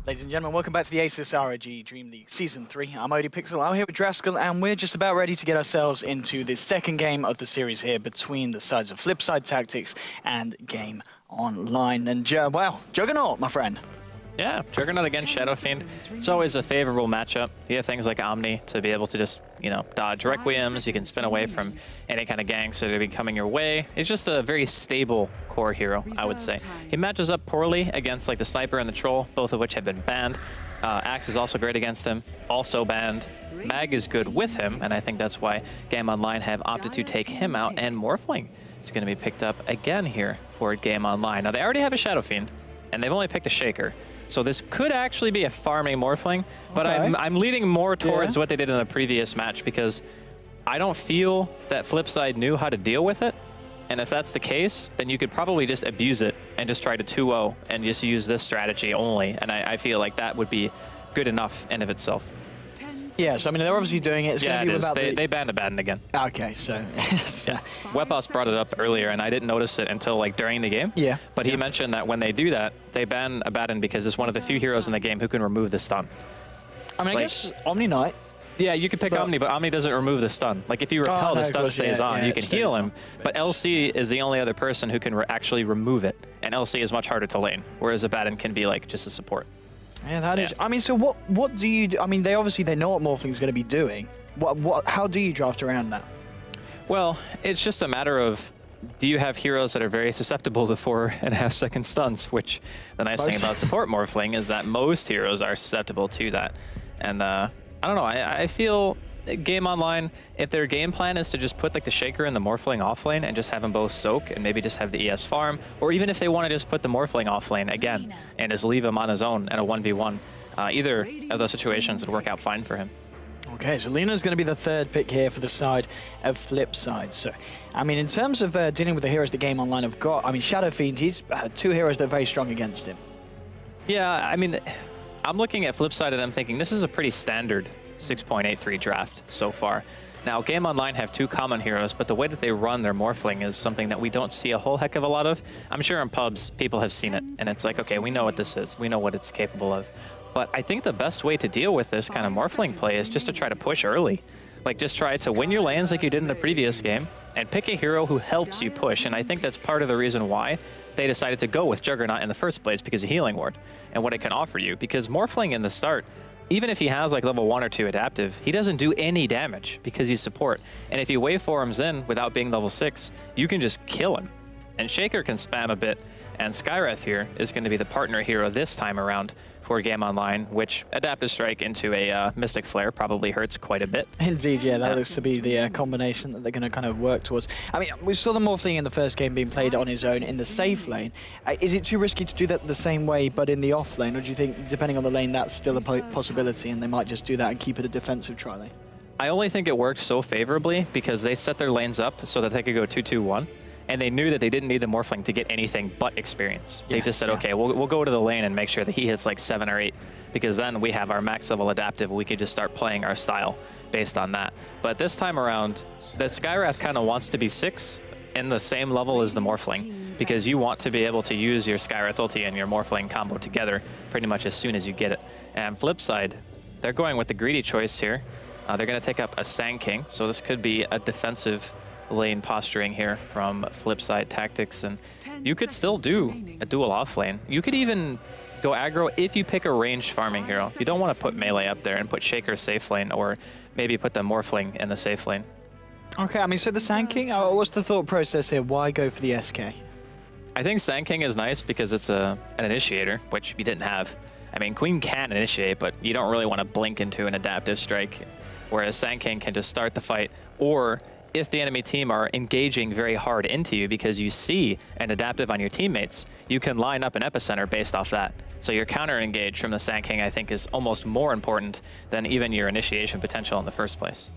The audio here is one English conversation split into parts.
Ladies and gentlemen, welcome back to the ASUS ROG DreamLeague Season 3. I'm ODPixel, I'm here with Draskell, and we're just about ready to get ourselves into the second game of the series here between the sides of Flipside Tactics and Game Online. And, wow, Juggernaut, my friend. Yeah, Juggernaut against Shadow Fiend. It's always a favorable matchup. You have things like Omni to be able to just, dodge Requiems. You can spin away from any kind of ganks that are be coming your way. It's just a very stable core hero, I would say. He matches up poorly against like the Sniper and the Troll, both of which have been banned. Axe is also great against him, also banned. Mag is good with him, and I think that's why Game Online have opted to take him out, and Morphling is going to be picked up again here for Game Online. Now, they already have a Shadow Fiend, and they've only picked a Shaker. So this could actually be a farming Morphling, but okay. I'm leaning more towards what they did in the previous match because I don't feel that Flipside knew how to deal with it. And if that's the case, then you could probably just abuse it and just try to 2-0 and just use this strategy only. And I feel like that would be good enough in of itself. Yeah, so I mean, they're obviously doing it. It's yeah, going to be without the... they banned Abaddon again. Okay, so... yeah. Webos brought it up earlier, and I didn't notice it until like during the game. Yeah. But he mentioned that when they do that, they ban Abaddon because it's one of the few heroes in the game who can remove the stun. I mean, I guess Omni Knight. Yeah, you could pick Omni, but Omni doesn't remove the stun. Like, if you repel, the stun stays on. You can heal him, but LC is the only other person who can actually remove it, and LC is much harder to lane, whereas Abaddon can be, like, just a support. Yeah, that is... I mean, so what do you do? I mean, they know what Morphling's going to be doing. How do you draft around that? Well, it's just a matter of, do you have heroes that are very susceptible to 4.5 second stuns, which the nice thing about support Morphling is that most heroes are susceptible to that. And I don't know, I feel Game Online, if their game plan is to just put like the Shaker and the Morphling off lane and just have them both soak and maybe just have the ES farm, or even if they want to just put the Morphling off lane again and just leave him on his own in a 1v1, either of those situations would work out fine for him. Okay, so Luna's going to be the third pick here for the side of Flipside. So, I mean, in terms of dealing with the heroes that Game Online have got, I mean, Shadow Fiend, he's two heroes that are very strong against him. Yeah, I mean, I'm looking at Flipside and I'm thinking this is a pretty standard 6.83 draft so far. Now, Game Online have two common heroes, but the way that they run their Morphling is something that we don't see a whole heck of a lot of. I'm sure in pubs, people have seen it, and it's like, okay, we know what this is. We know what it's capable of. But I think the best way to deal with this kind of Morphling play is just to try to push early. Like, just try to win your lanes like you did in the previous game, and pick a hero who helps you push. And I think that's part of the reason why they decided to go with Juggernaut in the first place, because of Healing Ward and what it can offer you. Because Morphling in the start, even if he has like level 1 or 2 adaptive, he doesn't do any damage because he's support. And if he waveforms in without being level 6, you can just kill him. And Shaker can spam a bit, and Skywrath here is going to be the partner hero this time around for Game Online, which Adaptive Strike into a Mystic Flare probably hurts quite a bit. Indeed, yeah, that looks to be the combination that they're going to kind of work towards. I mean, we saw the Morphling in the first game being played on his own in the safe lane. Is it too risky to do that the same way, but in the off lane, or do you think, depending on the lane, that's still a possibility, and they might just do that and keep it a defensive tri-lane? I only think it worked so favorably because they set their lanes up so that they could go 2-2-1. And they knew that they didn't need the Morphling to get anything but experience. They just said, okay, we'll go to the lane and make sure that he hits like 7 or 8, because then we have our max level adaptive. We could just start playing our style based on that. But this time around, the Skywrath kind of wants to be 6 in the same level as the Morphling, because you want to be able to use your Skywrath ulti and your Morphling combo together pretty much as soon as you get it. And Flipside, they're going with the greedy choice here. They're going to take up a Sand King, so this could be a defensive lane posturing here from Flipside Tactics, and you could still do a dual off lane. You could even go aggro if you pick a ranged farming hero. You don't want to put melee up there and put Shaker safe lane, or maybe put the Morphling in the safe lane. Okay, I mean, so the Sand King, what's the thought process here? Why go for the SK? I think Sand King is nice because it's an initiator, which you didn't have. I mean, Queen can initiate, but you don't really want to blink into an adaptive strike, whereas Sand King can just start the fight, or if the enemy team are engaging very hard into you because you see an adaptive on your teammates, you can line up an epicenter based off that. So your counter engage from the Sand King, I think, is almost more important than even your initiation potential in the first place.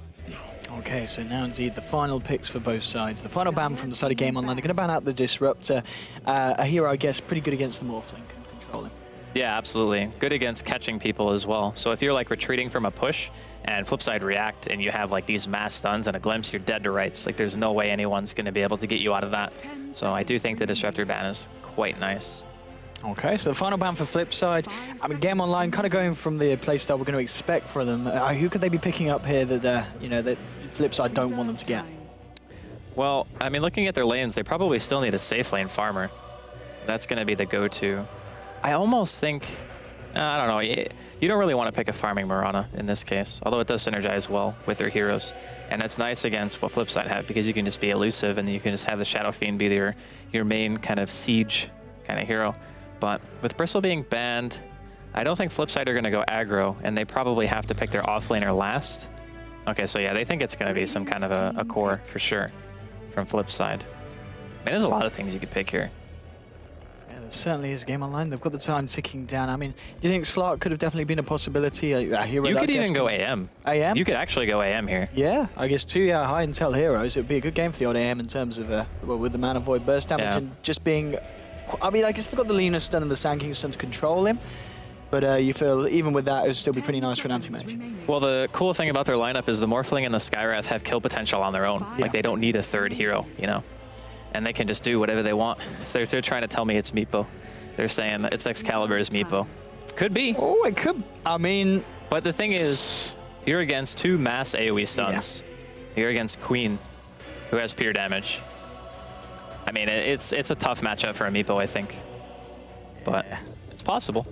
Okay, so now indeed the final picks for both sides. The final ban from the side of Game Online. They're going to ban out the Disruptor, a hero, I guess, pretty good against the Morphling, can control him. Yeah, absolutely. Good against catching people as well. So if you're like retreating from a push and Flipside react and you have like these mass stuns and a glimpse, you're dead to rights. Like, there's no way anyone's going to be able to get you out of that. So I do think the Disruptor ban is quite nice. Okay, so the final ban for Flipside. I mean, Game Online kind of going from the playstyle we're going to expect for them. Who could they be picking up here that, you know, that Flipside don't want them to get? Well, I mean, looking at their lanes, they probably still need a safe lane farmer. That's going to be the go-to. I almost think, I don't know, you don't really want to pick a farming Mirana in this case, although it does synergize well with their heroes. And it's nice against what Flipside have because you can just be elusive and you can just have the Shadow Fiend be your main kind of siege kind of hero. But with Bristle being banned, I don't think Flipside are going to go aggro, and they probably have to pick their offlaner last. Okay, so yeah, they think it's going to be some kind of a core for sure from Flipside. Man, there's a lot of things you could pick here. Yeah, there certainly is Game Online. They've got the time ticking down. I mean, do you think Slark could have definitely been a possibility? A hero You that could even guess go can- AM. AM? You could actually go AM here. Yeah, I guess 2 high intel heroes. It would be a good game for the odd AM in terms of, well, with the Mana Void burst damage Yeah. and just being... I mean, I guess they've got the Lena stun and the Sand King stun to control him, but you feel even with that, it would still be pretty nice for an anti-mage. Well, the cool thing about their lineup is the Morphling and the Skywrath have kill potential on their own. Like, they don't need a third hero, you know? And they can just do whatever they want. So they're trying to tell me it's Meepo. They're saying it's Excalibur's Meepo. Could be. Oh, it could. I mean... But the thing is, you're against 2 mass AoE stuns. Yeah. You're against Queen, who has pure damage. I mean, it's a tough matchup for a Meepo, I think. But it's possible.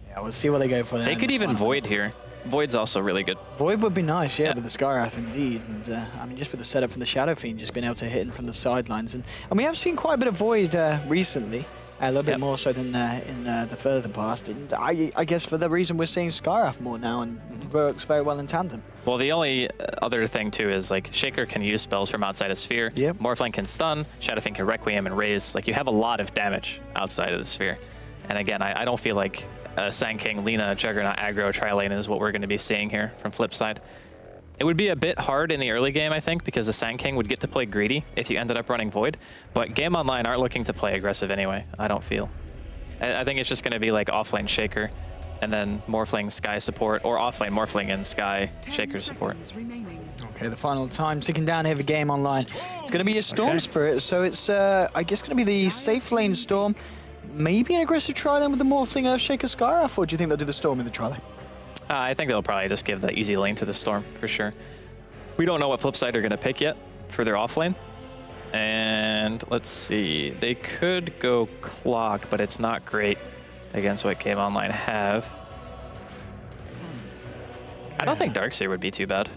Yeah, we'll see what they go for. They could even Void here. Void's also really good. Void would be nice, yeah, with the Skywrath indeed. And I mean, just with the setup from the Shadow Fiend, just being able to hit in from the sidelines. And we have seen quite a bit of Void recently. A little bit more so than in the further past. And I guess for the reason we're seeing Skywrath more now and works very well in tandem. Well, the only other thing too is like Shaker can use spells from outside of Sphere. Yep. Morphling can stun, Shadowfiend can Requiem and raise. Like you have a lot of damage outside of the Sphere. And again, I don't feel like Sand King, Lina, Juggernaut, aggro, tri-lane is what we're going to be seeing here from Flipside. It would be a bit hard in the early game, I think, because the Sand King would get to play greedy if you ended up running Void. But Game Online aren't looking to play aggressive anyway, I don't feel. I think it's just going to be like offlane Shaker, and then Morphling Sky support, or offlane Morphling and Sky Shaker support. Okay, the final time ticking down here for Game Online. It's going to be a Storm Spirit, so it's, I guess, going to be the safe lane Storm. Maybe an aggressive tri-lane with the Morphling Earthshaker Skywrath, or do you think they'll do the Storm in the tri-lane? I think they'll probably just give the easy lane to the Storm, for sure. We don't know what Flipside are going to pick yet for their offlane. And let's see, they could go Clock, but it's not great against what Game Online have. I don't think Darkseer would be too bad.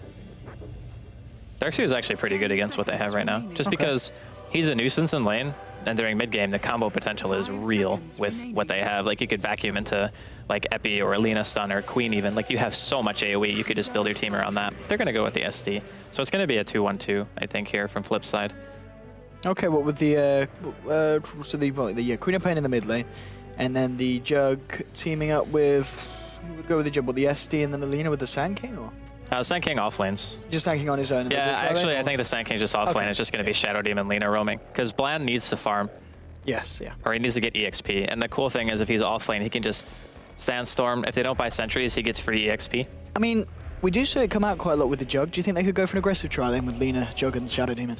Darkseer is actually pretty good against what they have right now, just because he's a nuisance in lane, and during mid-game, the combo potential is real with what they have. Like, you could vacuum into, like, Epi or Lina stun or Queen even. Like, you have so much AoE, you could just build your team around that. They're going to go with the SD. So it's going to be a 2-1-2, I think, here from Flipside. Okay, what with the, so the Queen of Pain in the mid lane, and then the Jug teaming up with, who would go with the Jug, what, the SD and then the Lina with the Sand King, or? Sand King offlanes. Just Sand King on his own? Yeah, actually, I think the Sand King's just offlane. It's just going to be Shadow Demon, Lina roaming. Because Bland needs to farm. Yes, yeah. Or he needs to get EXP. And the cool thing is if he's offlane, he can just Sandstorm. If they don't buy sentries, he gets free EXP. I mean, we do see it come out quite a lot with the Jug. Do you think they could go for an aggressive tri-lane with Lina, Jug, and Shadow Demon?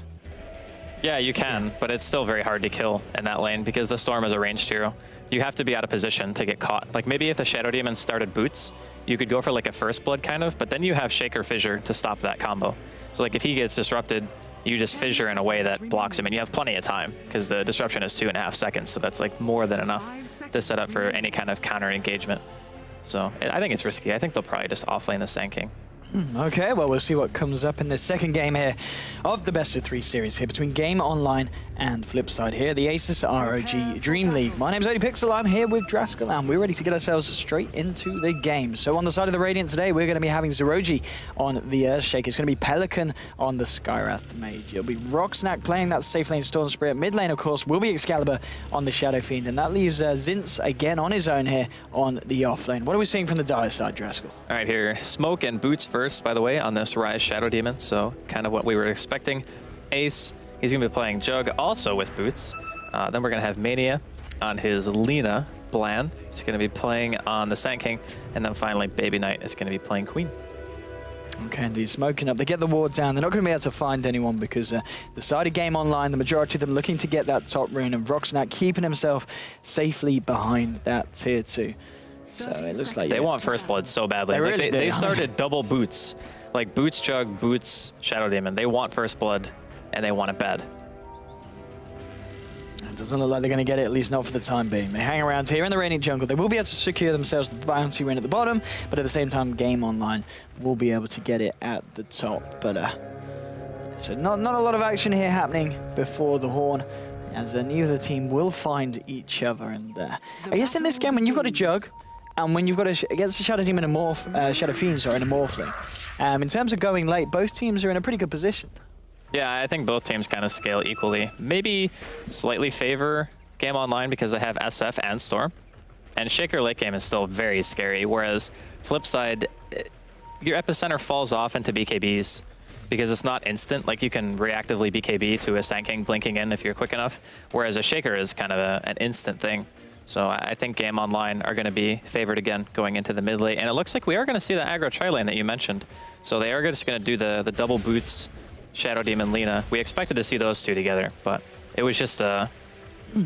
Yeah, you can, but it's still very hard to kill in that lane because the Storm is a ranged hero. You have to be out of position to get caught. Like maybe if the Shadow Demon started Boots, you could go for like a First Blood kind of, but then you have Shaker Fissure to stop that combo. So like if he gets disrupted, you just Fissure in a way that blocks him, and you have plenty of time because the disruption is 2.5 seconds, so that's like more than enough to set up for any kind of counter engagement. So I think it's risky. I think they'll probably just offlane the Sand King. Okay, well, we'll see what comes up in the second game here of the best of 3 series here between Game Online and Flipside here, the ASUS ROG Dream League. My name's ODPixel, I'm here with Draskell, and we're ready to get ourselves straight into the game. So on the side of the Radiant today, we're going to be having Zeroji on the Earthshaker. It's going to be Pelican on the Skywrath Mage. It'll be Rocksnack playing that safe lane Storm Spirit. Mid lane, of course, will be Excalibur on the Shadow Fiend, and that leaves Zinz again on his own here on the off lane. What are we seeing from the Dire side, Draskell? All right, here, Smoke and Boots first, by the way, on this Rise Shadow Demon, so kind of what we were expecting. Ace, he's going to be playing Jug, also with Boots. Then we're going to have Mania on his Lina. Bland is going to be playing on the Sand King, and then finally Baby Knight is going to be playing Queen. Okay, indeed, smoking up. They get the ward down. They're not going to be able to find anyone because the side of Game Online, the majority of them looking to get that top rune, and Roxnack keeping himself safely behind that tier 2. So it looks like they want first blood so badly. They really do. They started double boots, like boots Jug, boots Shadow Demon. They want first blood, and they want it bad. It doesn't look like they're going to get it, at least not for the time being. They hang around here in the Radiant jungle. They will be able to secure themselves the bounty win at the bottom, but at the same time, Game Online will be able to get it at the top. But so not a lot of action here happening before the Horn, as neither team will find each other. And I guess in this game, when you've got a Jug, and when you've got against the Shadow Demon and Shadow Fiend, sorry, and a Morphling, in terms of going late, both teams are in a pretty good position. Yeah, I think both teams kind of scale equally. Maybe slightly favor Game Online because they have SF and Storm. And Shaker late game is still very scary, whereas flip side, your epicenter falls off into BKBs because it's not instant. Like, you can reactively BKB to a Sand King blinking in if you're quick enough, whereas a Shaker is kind of an instant thing. So I think Game Online are going to be favored again going into the mid lane. And it looks like we are going to see the aggro tri-lane that you mentioned. So they are just going to do the double boots Shadow Demon, Lina. We expected to see those two together, but it was just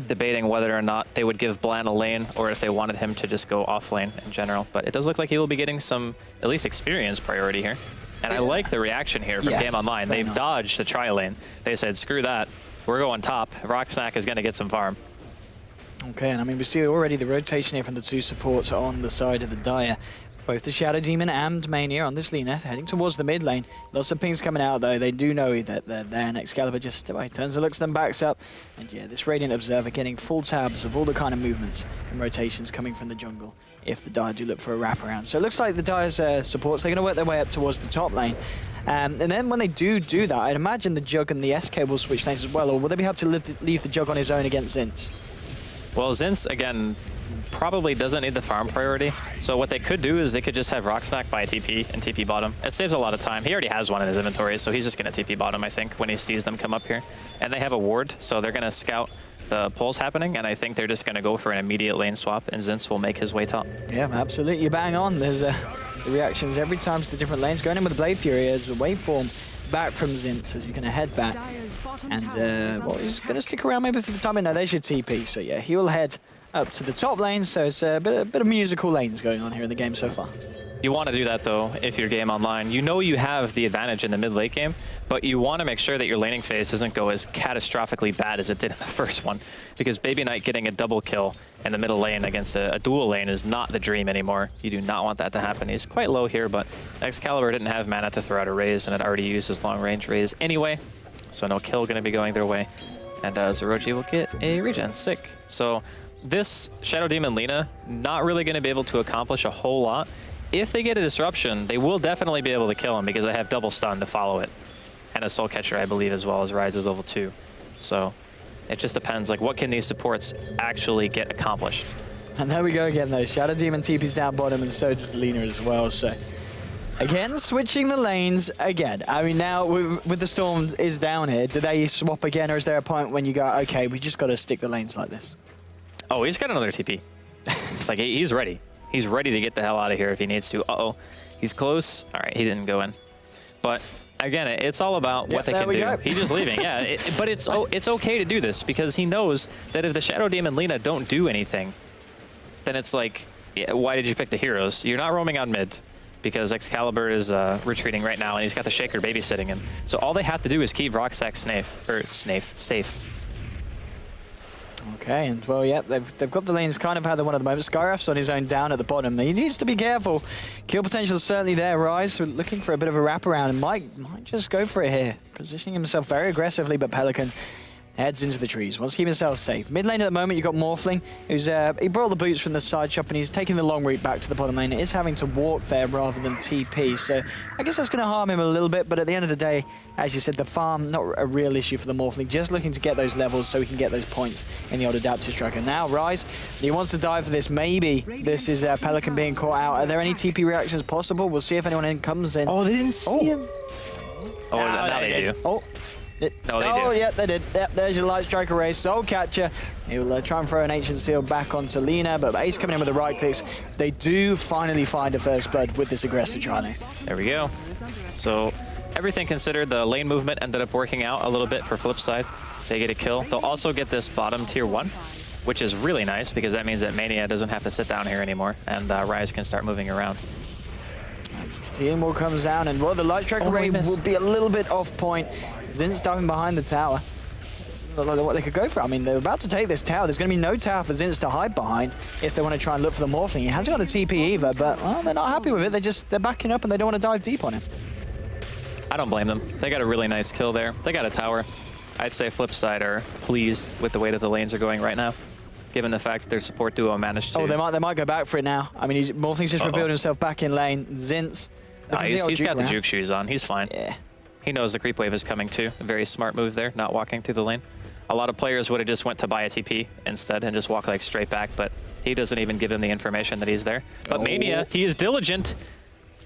debating whether or not they would give Bland a lane or if they wanted him to just go off lane in general. But it does look like he will be getting some, at least experience priority here. And I like the reaction here from Game Online. They've dodged the tri-lane. They said, screw that, we're going top. Roxnack is going to get some farm. Okay, and I mean, we see already the rotation here from the two supports on the side of the Dire. Both the Shadow Demon and Mania on this Lina heading towards the mid lane. Lots of pings coming out though. They do know that they're there, and Excalibur just turns and looks them, backs up. And yeah, this Radiant Observer getting full tabs of all the kind of movements and rotations coming from the jungle if the Dire do look for a wraparound. So it looks like the Dire's supports, they're going to work their way up towards the top lane. And then when they do that, I'd imagine the Jug and the SK will switch lanes as well, or will they be able to leave the Jug on his own against Zinz? Well, Zinz, again, probably doesn't need the farm priority. So what they could do is they could just have Roxnack buy a TP and TP bottom. It saves a lot of time. He already has one in his inventory, so he's just going to TP bottom, I think, when he sees them come up here. And they have a ward, so they're going to scout the pulls happening, and I think they're just going to go for an immediate lane swap, and Zinz will make his way top. Yeah, absolutely. You're bang on. There's the reactions every time to the different lanes. Going in with the Blade Fury as a waveform back from Zinz as he's going to head back. And, well, he's going to stick around maybe for the time. No, they should TP, so yeah, he will head up to the top lane, so it's a bit of musical lanes going on here in the game so far. You want to do that, though, if you're Game Online. You know you have the advantage in the mid-late game, but you want to make sure that your laning phase doesn't go as catastrophically bad as it did in the first one, because Baby Knight getting a double kill in the middle lane against a dual lane is not the dream anymore. You do not want that to happen. He's quite low here, but Excalibur didn't have mana to throw out a raise, and had already used his long-range raise anyway, so no kill going to be going their way. And ROG will get a regen. Sick. So this Shadow Demon Lina, not really going to be able to accomplish a whole lot. If they get a disruption, they will definitely be able to kill him because they have double stun to follow it. And a Soul Catcher, I believe, as well as Rises level 2. So it just depends, like, what can these supports actually get accomplished? And there we go again, though. Shadow Demon TP's down bottom, and so does Lina as well. So again, switching the lanes again. I mean, now with the Storm is down here, do they swap again, or is there a point when you go, okay, we just got to stick the lanes like this? Oh, he's got another TP. It's like he's ready. He's ready to get the hell out of here if he needs to. Uh-oh. He's close. All right, he didn't go in. But again, it's all about what they can do. He's just leaving, yeah. But it's okay to do this because he knows that if the Shadow Demon Lina don't do anything, then it's like, yeah, why did you pick the heroes? You're not roaming on mid because Excalibur is retreating right now and he's got the Shaker babysitting him. So all they have to do is keep Roxnack safe. Okay, and well, yeah, they've got the lanes kind of how they want at the moment. Skyraf's on his own down at the bottom. He needs to be careful. Kill potential is certainly there. Rise looking for a bit of a wraparound and might just go for it here. Positioning himself very aggressively, but Pelican heads into the trees. Wants to keep himself safe. Mid lane at the moment, you've got Morphling, who's he brought the boots from the side shop and he's taking the long route back to the bottom lane. It is having to walk there rather than TP, so I guess that's going to harm him a little bit, but at the end of the day, as you said, the farm, not a real issue for the Morphling, just looking to get those levels so he can get those points in the old adaptive track. And now Rise, he wants to dive for this. Maybe this is Pelican being caught out. Are there any TP reactions possible? We'll see if anyone comes in. Oh, they didn't see him. Oh, now they do. Oh. No, they oh, do. yeah, they did. Yep, there's your Light Striker Race. Soul Catcher. He'll try and throw an Ancient Seal back onto Lina, but Ace coming in with the right clicks. They do finally find a first blood with this aggressive Charlie. There we go. So everything considered, the lane movement ended up working out a little bit for Flipside. They get a kill. They'll also get this bottom tier 1, which is really nice because that means that Mania doesn't have to sit down here anymore, and Rise can start moving around. Team will comes down, and well, the Light Striker Ray will be a little bit off point. Zin's diving behind the tower. Look like what they could go for. I mean, they're about to take this tower. There's going to be no tower for Zinz to hide behind if they want to try and look for the Morphling. He hasn't got a TP either, but well, they're not happy with it. They're backing up and they don't want to dive deep on him. I don't blame them. They got a really nice kill there. They got a tower. I'd say Flipside are pleased with the way that the lanes are going right now, given the fact that their support duo managed to... Oh, they might go back for it now. I mean, Morphling's just revealed himself back in lane. Zinz... Nah, he's got the juke shoes on. He's fine. Yeah. He knows the creep wave is coming too. A very smart move there, not walking through the lane. A lot of players would have just went to buy a TP instead and just walk like straight back, but he doesn't even give them the information that he's there. But Mania, he is diligent.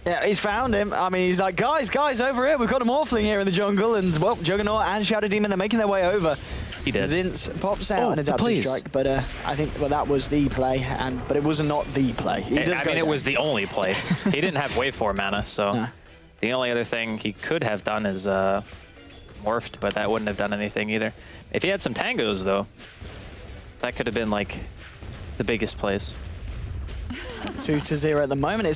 Yeah, he's found him. I mean, he's like, guys, over here. We've got a Morphling here in the jungle, and well, Juggernaut and Shadow Demon, they're making their way over. He did. Zinz pops out an adaptive strike, but I think that was the play, but it was not the play. It was the only play. He didn't have wave 4 mana, so the only other thing he could have done is morphed, but that wouldn't have done anything either. If he had some tangos, though, that could have been like the biggest plays. 2-0 at the moment.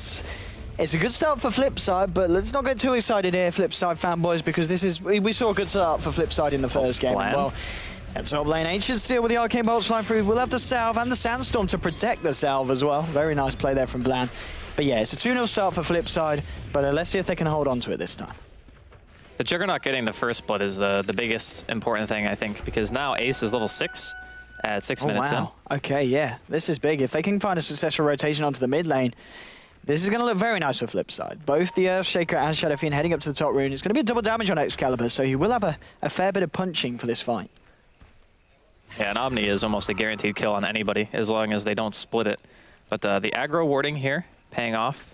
It's a good start for Flipside, but let's not get too excited here, Flipside fanboys, because we saw a good start for Flipside in the first game. Well, at top lane, Ancient Steel with the Arcane Bolts flying through. We'll have the Salve and the Sandstorm to protect the Salve as well. Very nice play there from Blan. But yeah, it's a 2-0 start for Flipside, but let's see if they can hold on to it this time. The Juggernaut getting the first blood is the biggest important thing, I think, because now Ace is level 6 at 6 minutes in. Okay, yeah, this is big. If they can find a successful rotation onto the mid lane, this is going to look very nice for Flipside. Both the Earthshaker and Shadow Fiend heading up to the top rune. It's going to be a double damage on Excalibur, so he will have a fair bit of punching for this fight. Yeah, and Omni is almost a guaranteed kill on anybody, as long as they don't split it. But the aggro warding here, paying off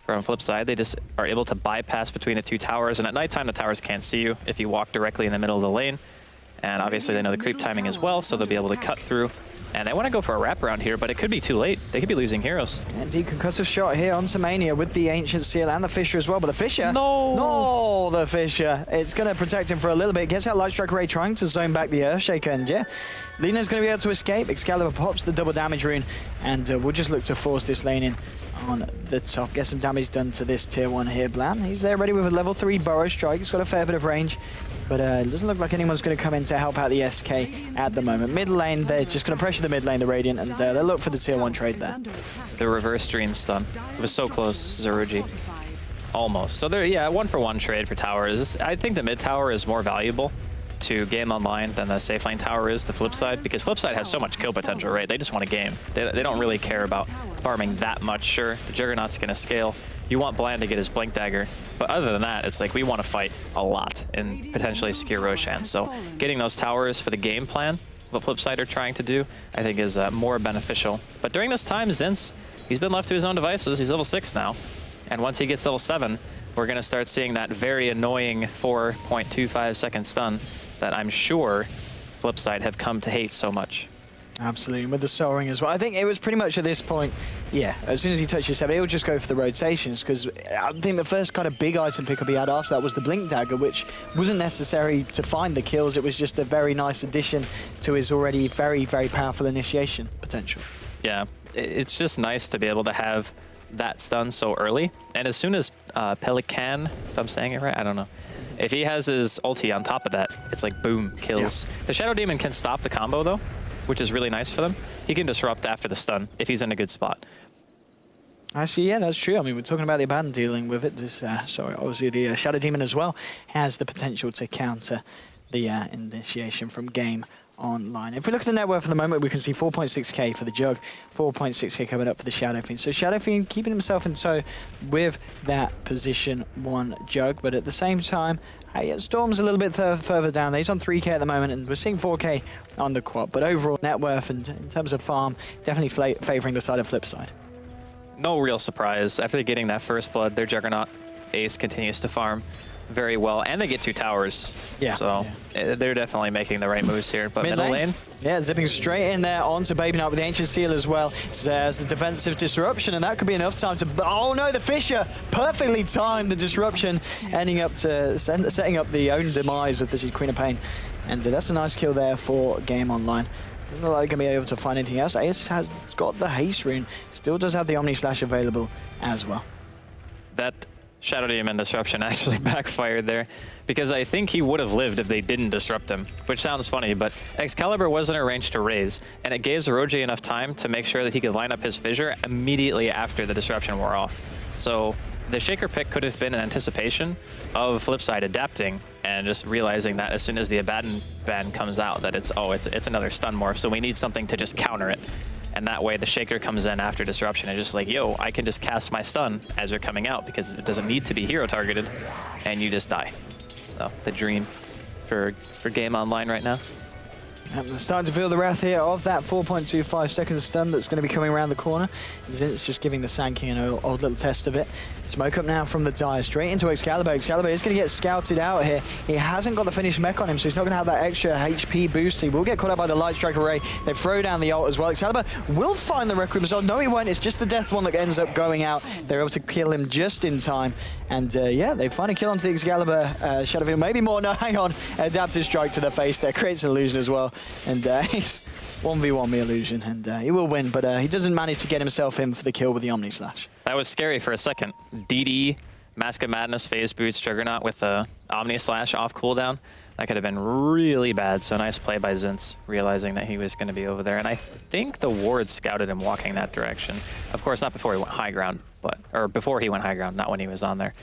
from Flipside. They just are able to bypass between the two towers, and at nighttime the towers can't see you if you walk directly in the middle of the lane. And obviously they know the creep timing as well, so they'll be able to cut through. And they want to go for a wraparound here, but it could be too late. They could be losing heroes. Indeed, concussive shot here on Mania with the Ancient Seal and the Fissure as well. But the Fissure... No, the Fissure. It's going to protect him for a little bit. Gets out Light Striker Ray trying to zone back the Earthshaker. And yeah, Lina's going to be able to escape. Excalibur pops the double damage rune. And we'll just look to force this lane in on the top. Get some damage done to this tier 1 here. Blan, he's there ready with a level 3 Burrow Strike. He's got a fair bit of range. But it doesn't look like anyone's going to come in to help out the SK at the moment. Mid lane, they're just going to pressure the mid lane, the Radiant, and they'll look for the tier 1 trade there. The reverse Dream stun. It was so close, Zeruji. Almost. So they're, yeah, 1-for-1 trade for towers. I think the mid tower is more valuable to game online than the safe lane tower is to Flipside, because Flipside has so much kill potential, right? They just want a game. They don't really care about farming that much. Sure, the Juggernaut's going to scale. You want Blan to get his Blink Dagger, but other than that, it's like we want to fight a lot and potentially secure Roshan. So getting those towers for the game plan, what Flipside are trying to do, I think is more beneficial. But during this time, Zinz, he's been left to his own devices. He's level 6 now, and once he gets level 7, we're going to start seeing that very annoying 4.25 second stun that I'm sure Flipside have come to hate so much. Absolutely, with the soaring as well. I think it was pretty much at this point, yeah, as soon as he touches 7, he'll just go for the rotations, because I think the first kind of big item pickup he had after that was the Blink Dagger, which wasn't necessary to find the kills. It was just a very nice addition to his already very, very powerful initiation potential. Yeah, it's just nice to be able to have that stun so early. And as soon as Pelican, if I'm saying it right, I don't know. If he has his ulti on top of that, it's like boom, kills. Yeah. The Shadow Demon can stop the combo though, which is really nice for them. He can disrupt after the stun if he's in a good spot. Actually, yeah, that's true. I mean, we're talking about the Abaddon dealing with it. This, sorry, obviously the Shadow Demon as well has the potential to counter the initiation from game online. If we look at the net worth for the moment, we can see 4.6k for the Jug, 4.6k coming up for the Shadow Fiend. So Shadow Fiend keeping himself in tow with that position 1 Jug, but at the same time, Storm's a little bit further down. He's on 3k at the moment, and we're seeing 4k on the quad. But overall, net worth and in terms of farm, definitely favoring the side of Flipside. No real surprise. After getting that first blood, their Juggernaut Ace continues to farm. very well, and they get 2 towers. Yeah. So they're definitely making the right moves here. But middle lane. Yeah, zipping straight in there onto Baby Knight with the Ancient Seal as well. There's the defensive disruption, and that could be enough time to... Oh no, the Fissure! Perfectly timed the disruption, ending up to setting up the own demise of this Queen of Pain. And that's a nice kill there for Game Online. Doesn't look like they're going to be able to find anything else. ASUS has got the haste rune, still does have the Omni Slash available as well. That Shadow Demon disruption actually backfired there, because I think he would have lived if they didn't disrupt him, which sounds funny, but Excalibur wasn't arranged to raise, and it gave ROG enough time to make sure that he could line up his fissure immediately after the disruption wore off. So the Shaker pick could have been an anticipation of Flipside adapting and just realizing that as soon as the Abaddon ban comes out that it's another stun morph, so we need something to just counter it. And that way the Shaker comes in after disruption and just like, yo, I can just cast my stun as you're coming out because it doesn't need to be hero targeted, and you just die. So the dream for Game Online right now. And they're starting to feel the wrath here of that 4.25 second stun that's going to be coming around the corner. Zin's just giving the Sand King an old little test of it. Smoke up now from the Dire, straight into Excalibur. Excalibur is going to get scouted out here. He hasn't got the finished mech on him, so he's not going to have that extra HP boost. He will get caught out by the Light Strike Array. They throw down the ult as well. Excalibur will find the Requiem as well. No, he won't. It's just the Death one that ends up going out. They're able to kill him just in time. And yeah, they find a kill onto the Excalibur Shadowfield. Maybe more. No, hang on. Adaptive Strike to the face there. Creates an illusion as well. And he's 1v1 the illusion. And he will win, but he doesn't manage to get himself in for the kill with the Omni Slash. That was scary for a second. DD, Mask of Madness, Phase Boots, Juggernaut with the Omni Slash off cooldown. That could have been really bad, so nice play by Zinz, realizing that he was going to be over there. And I think the ward scouted him walking that direction. Of course, not before he went high ground, or before he went high ground, not when he was on there.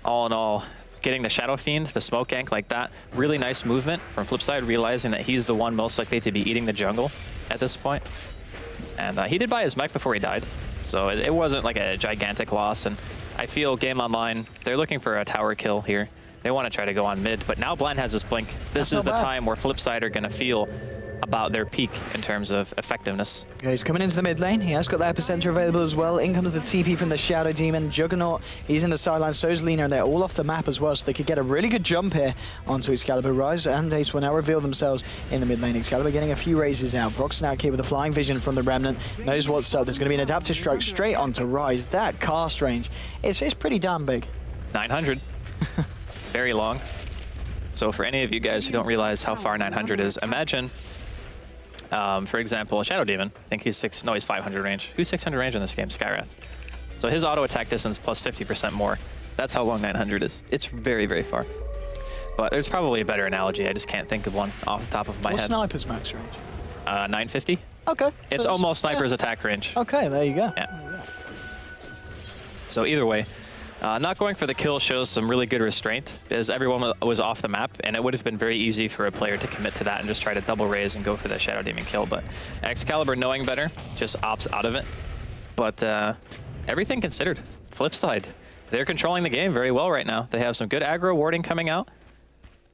All in all, getting the Shadow Fiend, the smoke gank like that, really nice movement from Flipside, realizing that he's the one most likely to be eating the jungle at this point. And he did buy his mech before he died, so it wasn't like a gigantic loss. And I feel Game Online, they're looking for a tower kill here. They want to try to go on mid, but now Blind has his blink. This is the time where Flipside are going to feel about their peak in terms of effectiveness. Yeah, he's coming into the mid lane. He has got that epicenter available as well. In comes the TP from the Shadow Demon. Juggernaut, he's in the sideline. So's Lina, and they're all off the map as well, so they could get a really good jump here onto Excalibur. Rise and Ace will now reveal themselves in the mid lane. Excalibur getting a few raises out. Brocksnack here with a flying vision from the Remnant. Knows what's up. There's going to be an adaptive strike straight onto Rise. That cast range, it's pretty damn big. 900. Very long. So for any of you guys who don't realize how far 900 is, imagine, for example, Shadow Demon. I think he's 500 range. Who's 600 range in this game? Skywrath. So his auto attack distance plus 50% more. That's how long 900 is. It's very, very far. But there's probably a better analogy. I just can't think of one off the top of my head. What's Sniper's max range? 950. Okay. It's almost Sniper's attack range. Okay, there you go. Yeah. So either way, not going for the kill shows some really good restraint, as everyone was off the map, and it would have been very easy for a player to commit to that and just try to double raise and go for the Shadow Demon kill. But Excalibur, knowing better, just opts out of it. But everything considered, Flipside, they're controlling the game very well right now. They have some good aggro warding coming out.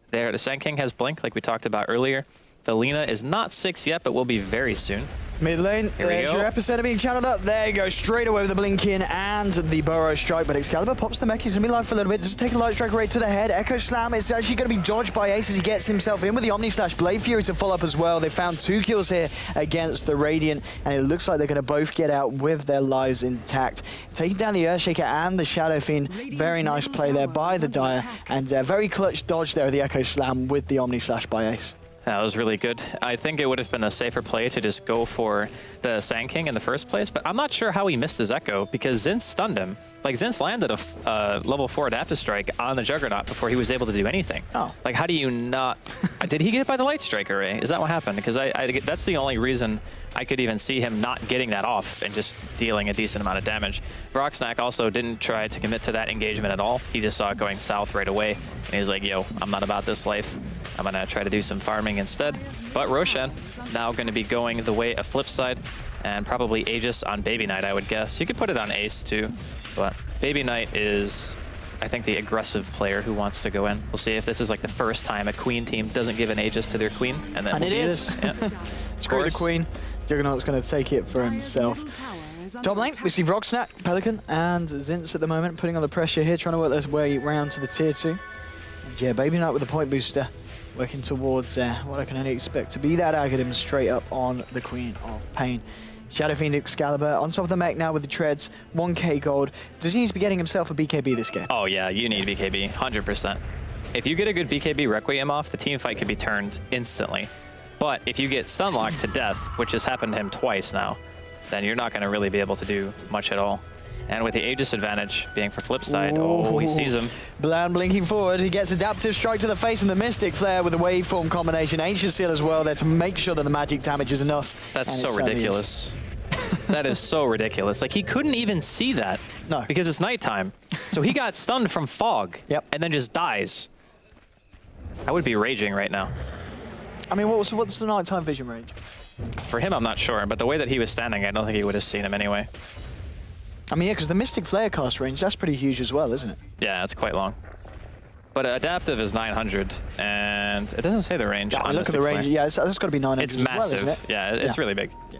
The Sand King has Blink, like we talked about earlier. The Lina is not 6 yet, but will be very soon. Mid lane, there's your epicenter being channeled up. There you go, straight away with the blink in and the burrow strike. But Excalibur pops the mech. He's going to be live for a little bit. Just take a light strike right to the head. Echo Slam is actually going to be dodged by Ace as he gets himself in with the Omni Slash. Blade Fury to follow up as well. They found 2 kills here against the Radiant, and it looks like they're going to both get out with their lives intact. Taking down the Earthshaker and the Shadow Fiend. Very nice play there by the Dire, and very clutch dodge there of the Echo Slam with the Omni Slash by Ace. That was really good. I think it would have been a safer play to just go for the Sand King in the first place, but I'm not sure how he missed his Echo because Zinz stunned him. Like, Zinz landed a level 4 adaptive strike on the Juggernaut before he was able to do anything. Oh. Like, how do you not... Did he get it by the Light Strike Array? Is that what happened? Because that's the only reason I could even see him not getting that off and just dealing a decent amount of damage. Brocksnack also didn't try to commit to that engagement at all. He just saw it going south right away, and he's like, yo, I'm not about this life. I'm going to try to do some farming instead. But Roshan now going to be going the way of Flipside, and probably Aegis on Baby Knight, I would guess. You could put it on Ace too, but Baby Knight is, I think, the aggressive player who wants to go in. We'll see if this is like the first time a Queen team doesn't give an Aegis to their Queen, and then it is. Yeah. Screw the Queen. Juggernaut's going to take it for himself. Top lane, we see Rogsnack, Pelican, and Zinz at the moment putting on the pressure here, trying to work their way round to the tier 2. And yeah, Baby Knight with the point booster, working towards what I can only expect to be that Agadim straight up on the Queen of Pain. Shadow Fiend Excalibur on top of the mech now with the treads, 1k gold. Does he need to be getting himself a BKB this game? Oh yeah, you need BKB, 100%. If you get a good BKB Requiem off, the team fight can be turned instantly. But if you get Sunlocked to death, which has happened to him twice now, then you're not going to really be able to do much at all. And with the Aegis advantage being for Flipside, oh, he sees him. Bland blinking forward, he gets Adaptive Strike to the face and the Mystic Flare with the waveform combination. Ancient Seal as well there to make sure that the magic damage is enough. That's so ridiculous. That is so ridiculous. Like, he couldn't even see that. No. Because it's nighttime. So he got stunned from fog. Yep. And then just dies. I would be raging right now. I mean, what's the nighttime vision range? For him, I'm not sure. But the way that he was standing, I don't think he would have seen him anyway. I mean, yeah, because the Mystic Flare cast range, that's pretty huge as well, isn't it? Yeah, it's quite long. But Adaptive is 900, and it doesn't say the range. Yeah, look at the range. Yeah, that's got to be 900 It's as massive. well, isn't it? Yeah, it's really big. Yeah.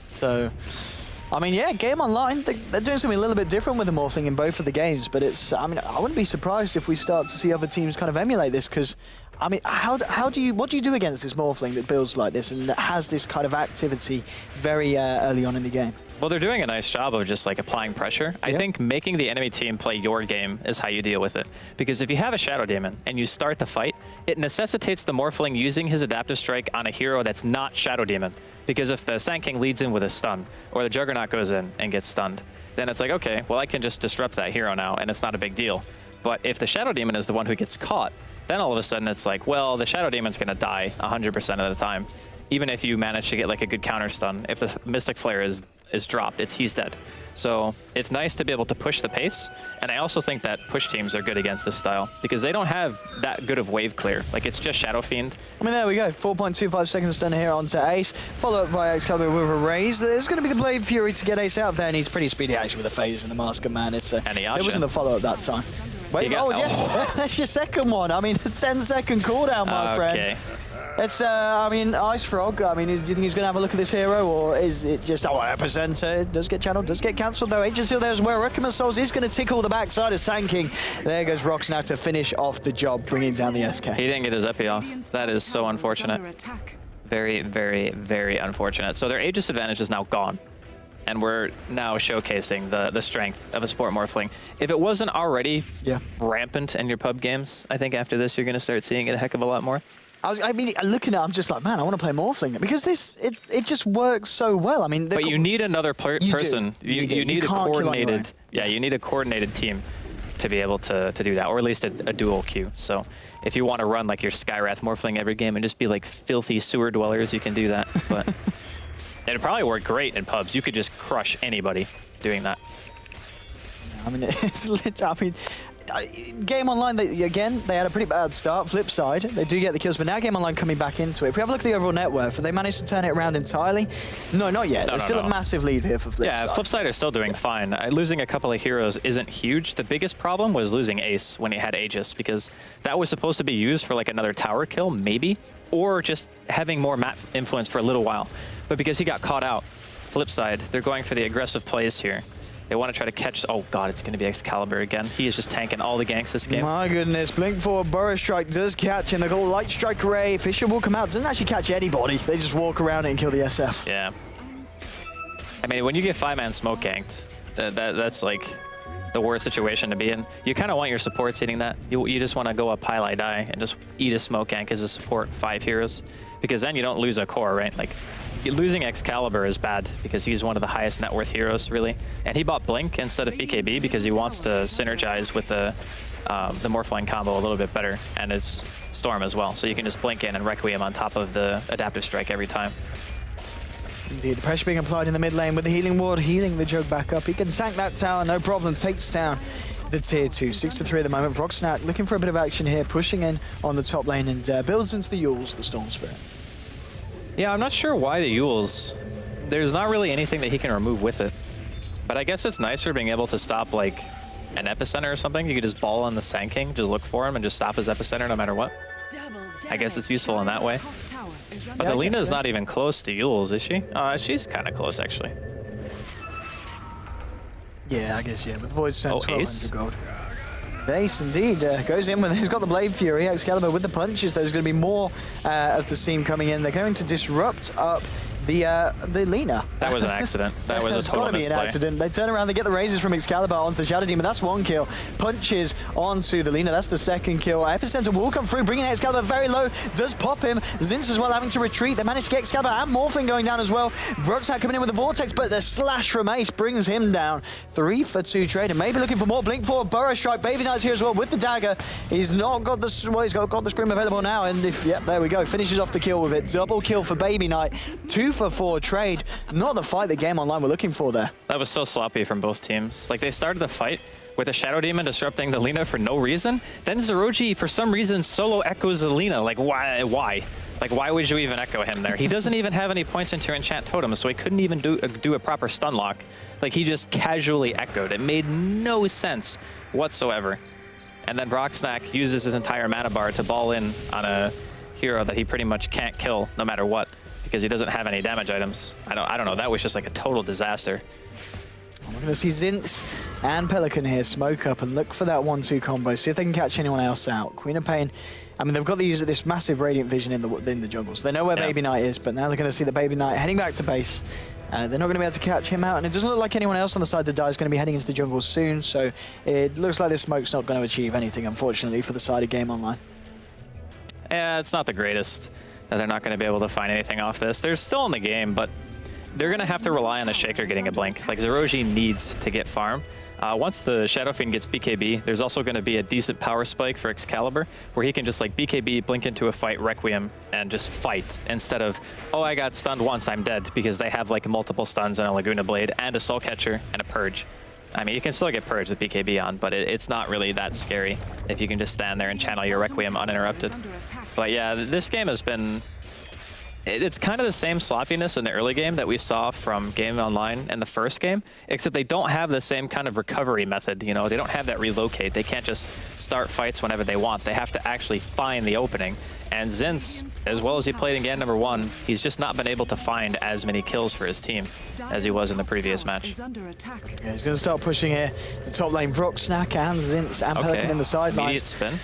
So, I mean, yeah, game online, they're doing something a little bit different with the Morphling in both of the games, but it's, I mean, I wouldn't be surprised if we start to see other teams kind of emulate this, because, I mean, what do you do against this Morphling that builds like this and that has this kind of activity very early on in the game? Well, they're doing a nice job of just like applying pressure. I think making the enemy team play your game is how you deal with it. Because if you have a Shadow Demon and you start the fight, it necessitates the Morphling using his Adaptive Strike on a hero that's not Shadow Demon. Because if the Sand King leads in with a stun, or the Juggernaut goes in and gets stunned, then it's like, okay, well, I can just disrupt that hero now, and it's not a big deal. But if the Shadow Demon is the one who gets caught, then all of a sudden it's like, well, the Shadow Demon's going to die 100% of the time. Even if you manage to get like a good counter stun, if the Mystic Flare is dropped, he's dead. So it's nice to be able to push the pace, and I also think that push teams are good against this style because they don't have that good of wave clear. Like, it's just Shadow Fiend. I mean, there we go. 4.25 seconds stun here onto Ace, followed up by Excalibur with a raise. There's going to be the Blade Fury to get Ace out of there, and he's pretty speedy actually with the phase and the Mask of Man. It's there wasn't the follow-up that time. Wait, yeah, that's your second one. I mean, the 10-second cooldown, my friend. It's, I mean, Ice Frog, I mean, do you think he's going to have a look at this hero, or is it just, oh, it does get channeled, does get cancelled, though. Aegis Seal there as well. Requiem of Souls is going to tickle the backside of Sand King. There goes Rox now to finish off the job, bringing down the SK. He didn't get his epi off. That is so unfortunate. Very, very, very unfortunate. So their Aegis advantage is now gone. And we're now showcasing the strength of a support Morphling. If it wasn't already rampant in your pub games, I think after this you're going to start seeing it a heck of a lot more. I mean, looking at it, I'm just like, man, I want to play Morphling because it just works so well. I mean, but you need another person. You need a coordinated. Yeah, you need a coordinated team to be able to do that, or at least a dual queue. So if you want to run like your Skywrath Morphling every game and just be like filthy sewer dwellers, you can do that. But it'd probably work great in pubs. You could just crush anybody doing that. I mean, it's lit. I mean, Game Online, they had a pretty bad start. Flipside, they do get the kills, but now Game Online coming back into it. If we have a look at the overall net worth, have they managed to turn it around entirely? No, not yet. There's still a massive lead here for Flipside. Yeah, Flipside is still doing fine. Losing a couple of heroes isn't huge. The biggest problem was losing Ace when he had Aegis, because that was supposed to be used for like another tower kill, maybe, or just having more map influence for a little while. But because he got caught out, Flipside, they're going for the aggressive plays here. They want to try to catch... Oh, God, it's going to be Excalibur again. He is just tanking all the ganks this game. My goodness. Blink forward, Burrow Strike does catch, and the Light Strike Array. Fisher will come out. Doesn't actually catch anybody. They just walk around it and kill the SF. Yeah. I mean, when you get 5-man smoke ganked, that's like the worst situation to be in. You kind of want your supports hitting that. You just want to go up highlight die and just eat a smoke gank as a support 5 heroes, because then you don't lose a core, right? Like, losing Excalibur is bad because he's one of the highest net worth heroes, really. And he bought Blink instead of BKB because he wants to synergize with the Morphling combo a little bit better, and his Storm as well. So you can just Blink in and Requiem on top of the Adaptive Strike every time. Indeed, the pressure being applied in the mid lane with the Healing Ward, healing the Jug back up. He can tank that tower, no problem, takes down the tier 2. 6-3 at the moment. Rogsnack looking for a bit of action here, pushing in on the top lane, and builds into the Yules, the Storm Spirit. Yeah, I'm not sure why the Yules. There's not really anything that he can remove with it. But I guess it's nicer being able to stop like an epicenter or something. You could just ball on the Sand King, just look for him and just stop his epicenter no matter what. I guess it's useful in that way. But the Lina's not even close to Yule's, is she? She's kind of close, actually. Yeah, I guess, yeah. With Void Sent, Oh, 1200 Ace. gold. The Ace indeed goes in with, he's got the Blade Fury, Excalibur with the punches. There's going to be more of the team coming in. They're going to disrupt up the Lina. That was an accident. That was a total misplay. It's got to be an accident. They turn around, they get the raises from Excalibur onto the Shadow Demon. That's one kill. Punches onto the Lina. That's the second kill. Epicenter will come through, bringing Excalibur very low. Does pop him. Zinz as well having to retreat. They managed to get Excalibur and Morphling going down as well. Vroxnak coming in with the Vortex, but the slash from Ace brings him down. 3 for 2 trade, and maybe looking for more. Blink forward, Burrow Strike. Baby Knight's here as well with the dagger. He's not got the, well, he's got the Scream available now, and if, yep, there we go. Finishes off the kill with it. Double kill for Baby Knight. 2 for 4 trade. Not the fight that Game Online were looking for there. That was so sloppy from both teams. Like, they started the fight with a Shadow Demon disrupting the Lina for no reason. Then ROG, for some reason, solo echoes the Lina. Like, why? Like, why would you even echo him there? He doesn't even have any points into Enchant Totem, so he couldn't even do a proper stun lock. Like, he just casually echoed. It made no sense whatsoever. And then Vroxnak uses his entire mana bar to ball in on a hero that he pretty much can't kill no matter what, because he doesn't have any damage items. I don't know. That was just like a total disaster. We're going to see Zinz and Pelican here smoke up and look for that 1-2 combo, see if they can catch anyone else out. Queen of Pain, I mean, they've got this massive Radiant Vision in the jungle, so they know where Baby Knight is, but now they're going to see the Baby Knight heading back to base. They're not going to be able to catch him out, and it doesn't look like anyone else on the side that dies is going to be heading into the jungle soon, so it looks like this smoke's not going to achieve anything, unfortunately, for the side of Game Online. Yeah, it's not the greatest. They're not going to be able to find anything off this. They're still in the game, but they're going to have to rely on the Shaker getting a blink. Like, Zeroji needs to get farm. Once the Shadow Fiend gets BKB, there's also going to be a decent power spike for Excalibur, where he can just like BKB, blink into a fight, Requiem, and just fight, instead of, oh, I got stunned once, I'm dead, because they have like multiple stuns and a Laguna Blade, and a Soul Catcher, and a Purge. I mean, you can still get Purge with BKB on, but it's not really that scary if you can just stand there and channel your Requiem uninterrupted. But yeah, this game has been... It's kind of the same sloppiness in the early game that we saw from Game Online in the first game, except they don't have the same kind of recovery method. You know, they don't have that relocate. They can't just start fights whenever they want. They have to actually find the opening. And Zinz, as well as he played in game number 1, he's just not been able to find as many kills for his team as he was in the previous match. Yeah, he's going to start pushing here. The top lane, Vroxnak and Zinz and Pelican in the sidelines. Immediate spin.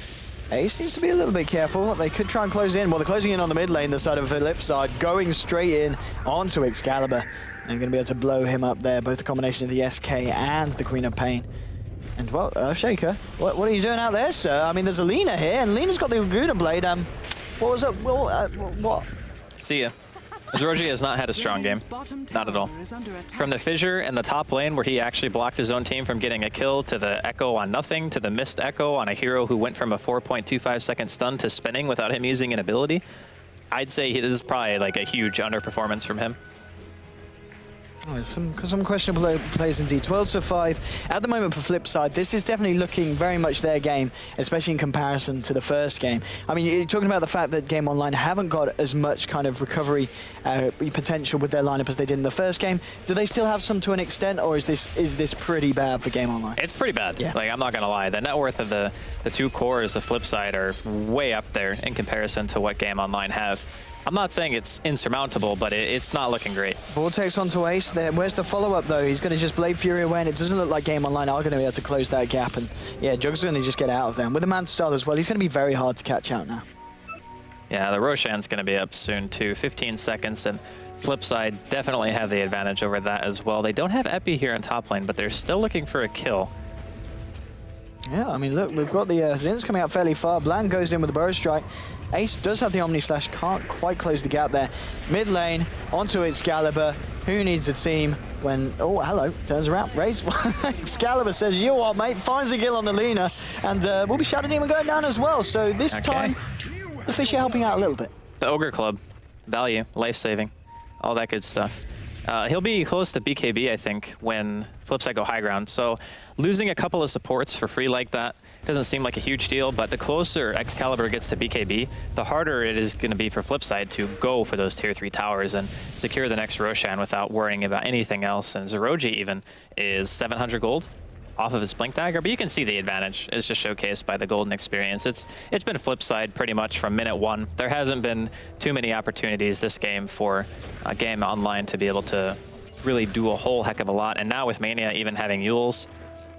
Ace needs to be a little bit careful. They could try and close in. Well, they're closing in on the mid lane, the side of Flipside, going straight in onto Excalibur. And going to be able to blow him up there, both the combination of the SK and the Queen of Pain. And, well, Shaker, what are you doing out there, sir? I mean, there's a Lina here, and Lina's got the Laguna Blade. What was it? Well, what? See ya. ROG has not had a strong game. Not at all. From the fissure in the top lane, where he actually blocked his own team from getting a kill, to the echo on nothing, to the missed echo on a hero who went from a 4.25 second stun to spinning without him using an ability, I'd say this is probably like a huge underperformance from him. Oh, some questionable plays indeed. 12-5 at the moment for Flipside. This is definitely looking very much their game, especially in comparison to the first game. I mean, you're talking about the fact that Game Online haven't got as much kind of recovery potential with their lineup as they did in the first game. Do they still have some to an extent, or is this pretty bad for Game Online? It's pretty bad. Yeah. Like, I'm not gonna lie. The net worth of the two cores of Flipside are way up there in comparison to what Game Online have. I'm not saying it's insurmountable, but it's not looking great. Vortex onto Ace there. Where's the follow-up, though? He's going to just Blade Fury away, and it doesn't look like Game Online are going to be able to close that gap. And yeah, Jug's going to just get out of them. With the Man Star as well, he's going to be very hard to catch out now. Yeah, the Roshan's going to be up soon, too. 15 seconds, and Flipside definitely have the advantage over that as well. They don't have Epi here in top lane, but they're still looking for a kill. Yeah, I mean, look, we've got the Zinz coming out fairly far. Bland goes in with the Burrow Strike. Ace does have the Omni Slash, can't quite close the gap there. Mid lane, onto Excalibur. Who needs a team when... Oh, hello, turns around, raise. Excalibur says, you what, mate? Finds a kill on the Lina, and we'll be shouting him and going down as well. So this time, the fish are helping out a little bit. The Ogre Club, value, life-saving, all that good stuff. He'll be close to BKB, I think, when Flipside go high ground. So losing a couple of supports for free like that doesn't seem like a huge deal, but the closer Excalibur gets to BKB, the harder it is going to be for Flipside to go for those tier 3 towers and secure the next Roshan without worrying about anything else. And Zeroji even is 700 gold off of his Blink Dagger, but you can see the advantage. It's just showcased by the golden experience. It's been Flipside pretty much from minute one. There hasn't been too many opportunities this game for a game online to be able to really do a whole heck of a lot. And now with Mania even having Yules,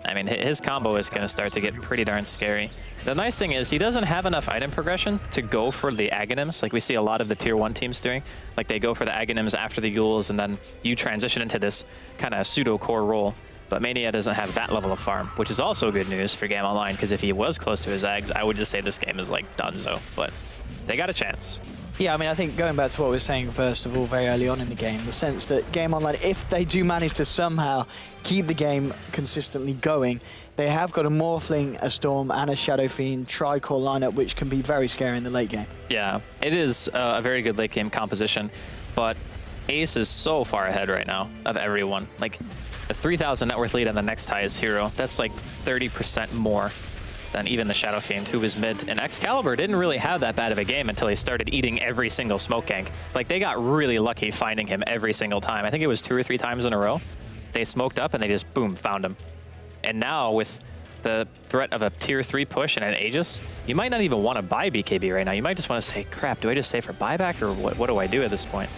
I mean, his combo is going to start to get pretty darn scary. The nice thing is he doesn't have enough item progression to go for the Aghanims like we see a lot of the tier 1 teams doing. Like they go for the Aghanims after the Yules and then you transition into this kind of pseudo core role. But Mania doesn't have that level of farm, which is also good news for Game Online, because if he was close to his Aghs, I would just say this game is like donezo, but they got a chance. Yeah, I mean, I think going back to what we were saying first of all very early on in the game, the sense that Game Online, if they do manage to somehow keep the game consistently going, they have got a Morphling, a Storm, and a Shadow Fiend tri-core lineup, which can be very scary in the late game. Yeah, it is a very good late game composition, but Ace is so far ahead right now of everyone. Like, a 3,000 net worth lead on the next highest hero, that's like 30% more than even the Shadow Fiend, who was mid. And Excalibur didn't really have that bad of a game until he started eating every single smoke gank. Like, they got really lucky finding him every single time. I think it was 2 or 3 times in a row. They smoked up and they just, boom, found him. And now with the threat of a tier 3 push and an Aegis, you might not even want to buy BKB right now. You might just want to say, crap, do I just save for buyback or what do I do at this point?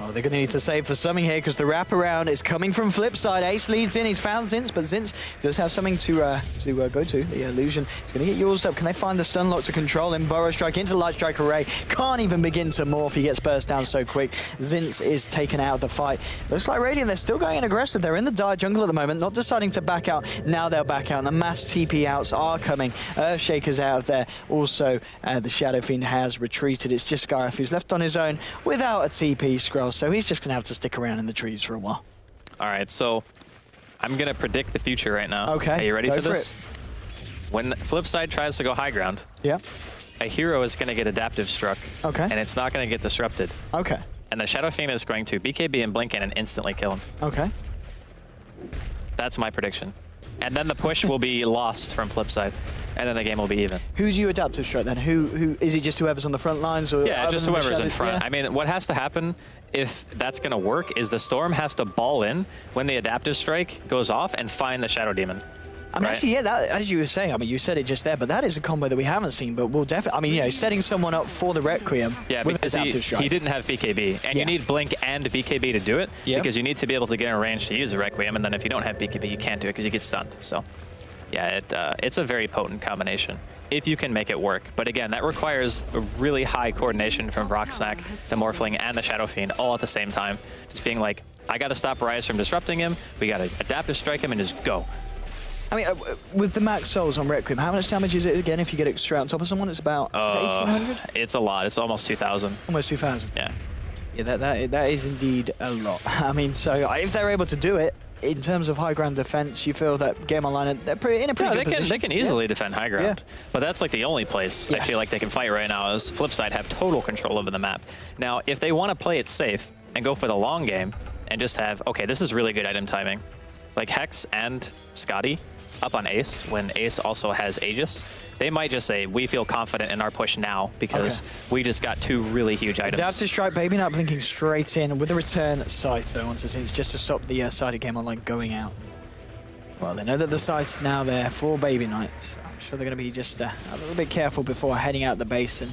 Oh, they're going to need to save for something here because the wraparound is coming from Flipside. Ace leads in. He's found Zinz, but Zinz does have something to go to. The illusion is going to get used up. Can they find the stun lock to control him? Burrow Strike into Light Strike Array. Can't even begin to morph. He gets burst down so quick. Zinz is taken out of the fight. Looks like Radiant, they're still going in aggressive. They're in the dire jungle at the moment, not deciding to back out. Now they'll back out, and the mass TP outs are coming. Earthshaker's out of there. Also, the Shadow Fiend has retreated. It's just Scarif who's left on his own without a TP scroll. So he's just going to have to stick around in the trees for a while. All right, so I'm going to predict the future right now. Okay. Are you ready for this? It. When Flipside tries to go high ground, yeah, a hero is going to get adaptive struck. Okay. And it's not going to get disrupted. Okay. And the Shadow Fiend is going to BKB and blink in and instantly kill him. Okay. That's my prediction. And then the push will be lost from Flipside, and then the game will be even. Who's your adaptive strike then? Who is it? Just whoever's on the front lines, or yeah, just whoever's in front. Yeah. I mean, what has to happen if that's going to work is the Storm has to ball in when the adaptive strike goes off and find the Shadow Demon. I mean, right? actually, yeah, that, as you were saying, I mean, you said it just there, but that is a combo that we haven't seen, but we'll definitely, I mean, you know, setting someone up for the Requiem with because adaptive strike. he didn't have BKB, and you need Blink and BKB to do it, because you need to be able to get in range to use the Requiem, and then if you don't have BKB, you can't do it because you get stunned. So, yeah, it's a very potent combination if you can make it work. But again, that requires a really high coordination from Rocksnack, the Morphling, and the Shadow Fiend all at the same time. Just being like, I got to stop Ryze from disrupting him, we got to adaptive strike him, and just go. I mean, with the max souls on Requiem, how much damage is it again if you get it straight on top of someone? It's about is it 1,800? It's a lot. It's almost 2,000. Almost 2,000. Yeah. Yeah, that is indeed a lot. I mean, so if they're able to do it, in terms of high ground defense, you feel that Game Online, they're in a pretty good position. They can easily defend high ground. Yeah. But that's like the only place I feel like they can fight right now is Flipside have total control over the map. Now, if they want to play it safe and go for the long game and just have, okay, this is really good item timing, like Hex and Scotty up on Ace when Ace also has Aegis, they might just say, we feel confident in our push now because we just got 2 really huge items. Adaptive Strike, Baby Knight blinking straight in with a return Scythe though once it's just to stop the side of Game Online going out. Well, they know that the Scythe's now there for Baby Knight, so I'm sure they're going to be just a little bit careful before heading out the base. And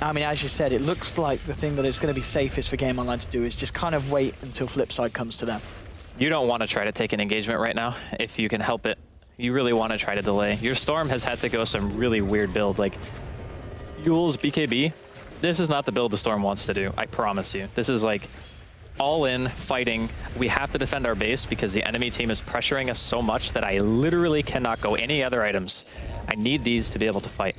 I mean, as you said, it looks like the thing that is going to be safest for Game Online to do is just kind of wait until Flipside comes to them. You don't want to try to take an engagement right now if you can help it. You really want to try to delay. Your Storm has had to go some really weird build, like Yules BKB. This is not the build the Storm wants to do, I promise you. This is like all in, fighting. We have to defend our base because the enemy team is pressuring us so much that I literally cannot go any other items. I need these to be able to fight.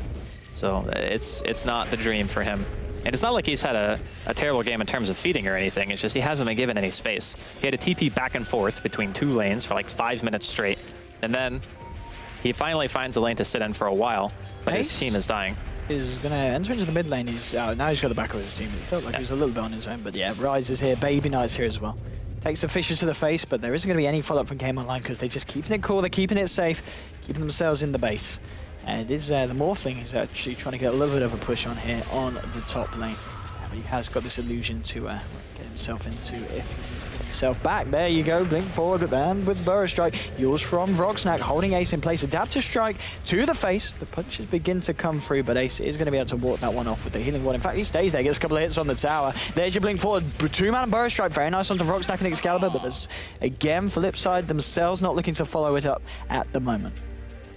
So it's not the dream for him. And it's not like he's had a terrible game in terms of feeding or anything. It's just he hasn't been given any space. He had a TP back and forth between 2 lanes for like 5 minutes straight. And then he finally finds a lane to sit in for a while, but his team is dying. He's going to enter into the mid lane. He's now he's got the back of his team. It felt like he was a little bit on his own, but yeah, Ryze is here. Baby Knight's here as well. Takes a Fisher to the face, but there isn't going to be any follow-up from Game Online because they're just keeping it cool. They're keeping it safe, keeping themselves in the base. And it is the Morphling who's actually trying to get a little bit of a push on here on the top lane. but he has got this illusion to get himself into if he needs to get himself back. There you go, blink forward, and with Burrow Strike, yours from Rocksnack, holding Ace in place. Adaptive Strike to the face. The punches begin to come through, but Ace is going to be able to walk that one off with the healing ward. In fact, he stays there, gets a couple of hits on the tower. There's your blink forward, two-man Burrow Strike, very nice onto Rocksnack and Excalibur, but there's, again, Flipside themselves not looking to follow it up at the moment.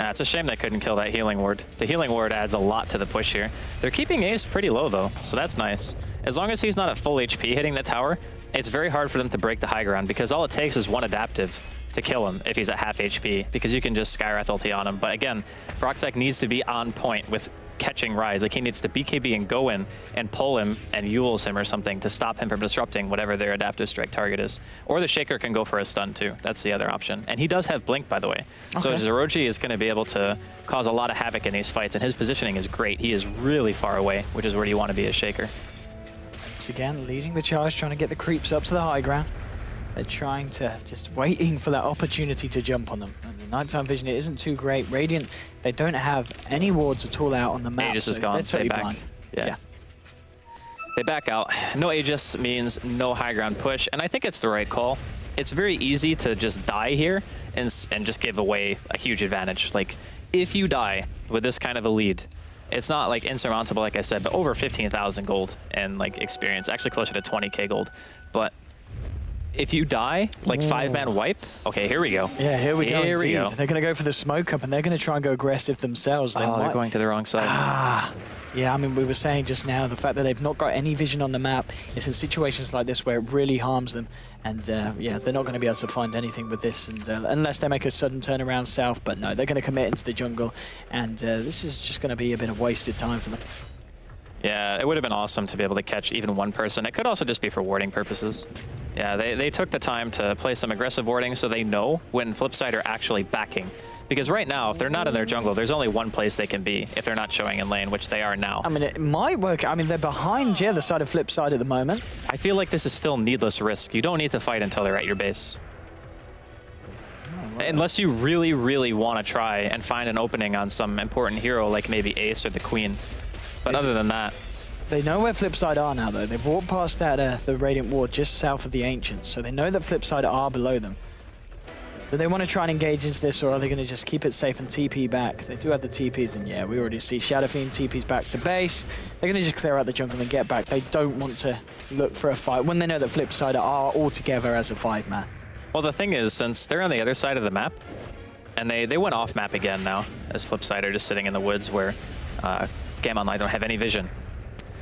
It's a shame they couldn't kill that healing ward. The healing ward adds a lot to the push here. They're keeping Ace pretty low, though, so that's nice. As long as he's not at full HP hitting the tower, it's very hard for them to break the high ground, because all it takes is one adaptive to kill him if he's at half HP, because you can just Skywrath ulti on him. But again, Roxac needs to be on point with catching Rise. Like, he needs to BKB and go in and pull him and Yules him or something to stop him from disrupting whatever their adaptive strike target is. Or the Shaker can go for a stun too. That's the other option. And he does have Blink, by the way. Okay. So ROG is going to be able to cause a lot of havoc in these fights, and his positioning is great. He is really far away, which is where you want to be as Shaker. Once again, leading the charge, trying to get the creeps up to the high ground. They're trying to, just waiting for that opportunity to jump on them. And the nighttime vision, it isn't too great. Radiant, they don't have any wards at all out on the map. Aegis is gone. They're totally they back. blind. Yeah. They back out. No Aegis means no high ground push, and I think it's the right call. It's very easy to just die here and just give away a huge advantage. Like, if you die with this kind of a lead, it's not like insurmountable, like I said, but over 15,000 gold and like experience, actually closer to 20k gold. But if you die, like 5-man wipe, okay, here we go. Yeah, here we go. Here we go. They're going to go for the smoke up, and they're going to try and go aggressive themselves. They're going to the wrong side. Yeah, I mean, we were saying just now, the fact that they've not got any vision on the map is in situations like this where it really harms them. And yeah, they're not going to be able to find anything with this, and unless they make a sudden turnaround south. But no, they're going to commit into the jungle, and this is just going to be a bit of wasted time for them. Yeah, it would have been awesome to be able to catch even one person. It could also just be for warding purposes. Yeah, they took the time to play some aggressive warding so they know when Flipside are actually backing. Because right now, if they're not in their jungle, there's only one place they can be if they're not showing in lane, which they are now. I mean, it might work. I mean, they're behind, yeah, the side of Flipside at the moment. I feel like this is still needless risk. You don't need to fight until they're at your base. Unless you really, really want to try and find an opening on some important hero like maybe Ace or the Queen. But other than that... They know where Flipside are now, though. They've walked past that the Radiant Ward just south of the Ancients, so they know that Flipside are below them. Do they want to try and engage into this, or are they going to just keep it safe and TP back? They do have the TPs, and yeah, we already see Shadow Fiend TPs back to base. They're going to just clear out the jungle and get back. They don't want to look for a fight when they know that Flipside are all together as a 5-man. Well, the thing is, since they're on the other side of the map, and they went off map again now, as Flipside are just sitting in the woods where Game Online don't have any vision.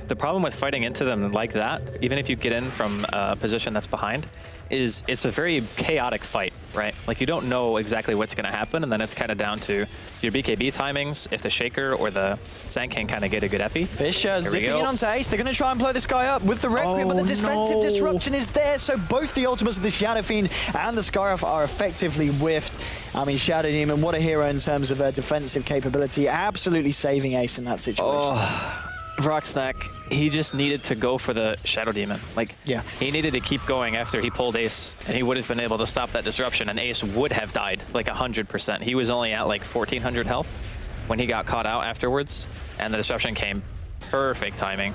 The problem with fighting into them like that, even if you get in from a position that's behind, is it's a very chaotic fight, right? Like, you don't know exactly what's going to happen, and then it's kind of down to your BKB timings, if the Shaker or the Sand can kind of get a good epi. Fish zipping in onto Ace. They're going to try and blow this guy up with the Requiem, but the defensive disruption is there, so both the ultimates of the Shadow Fiend and the Skyrath are effectively whiffed. I mean, Shadow Demon, what a hero in terms of their defensive capability, absolutely saving Ace in that situation. Rocksnack, he just needed to go for the Shadow Demon. Like, yeah, he needed to keep going after he pulled Ace, and he would have been able to stop that disruption, and Ace would have died like 100%. He was only at like 1400 health when he got caught out afterwards, and the disruption came. Perfect timing.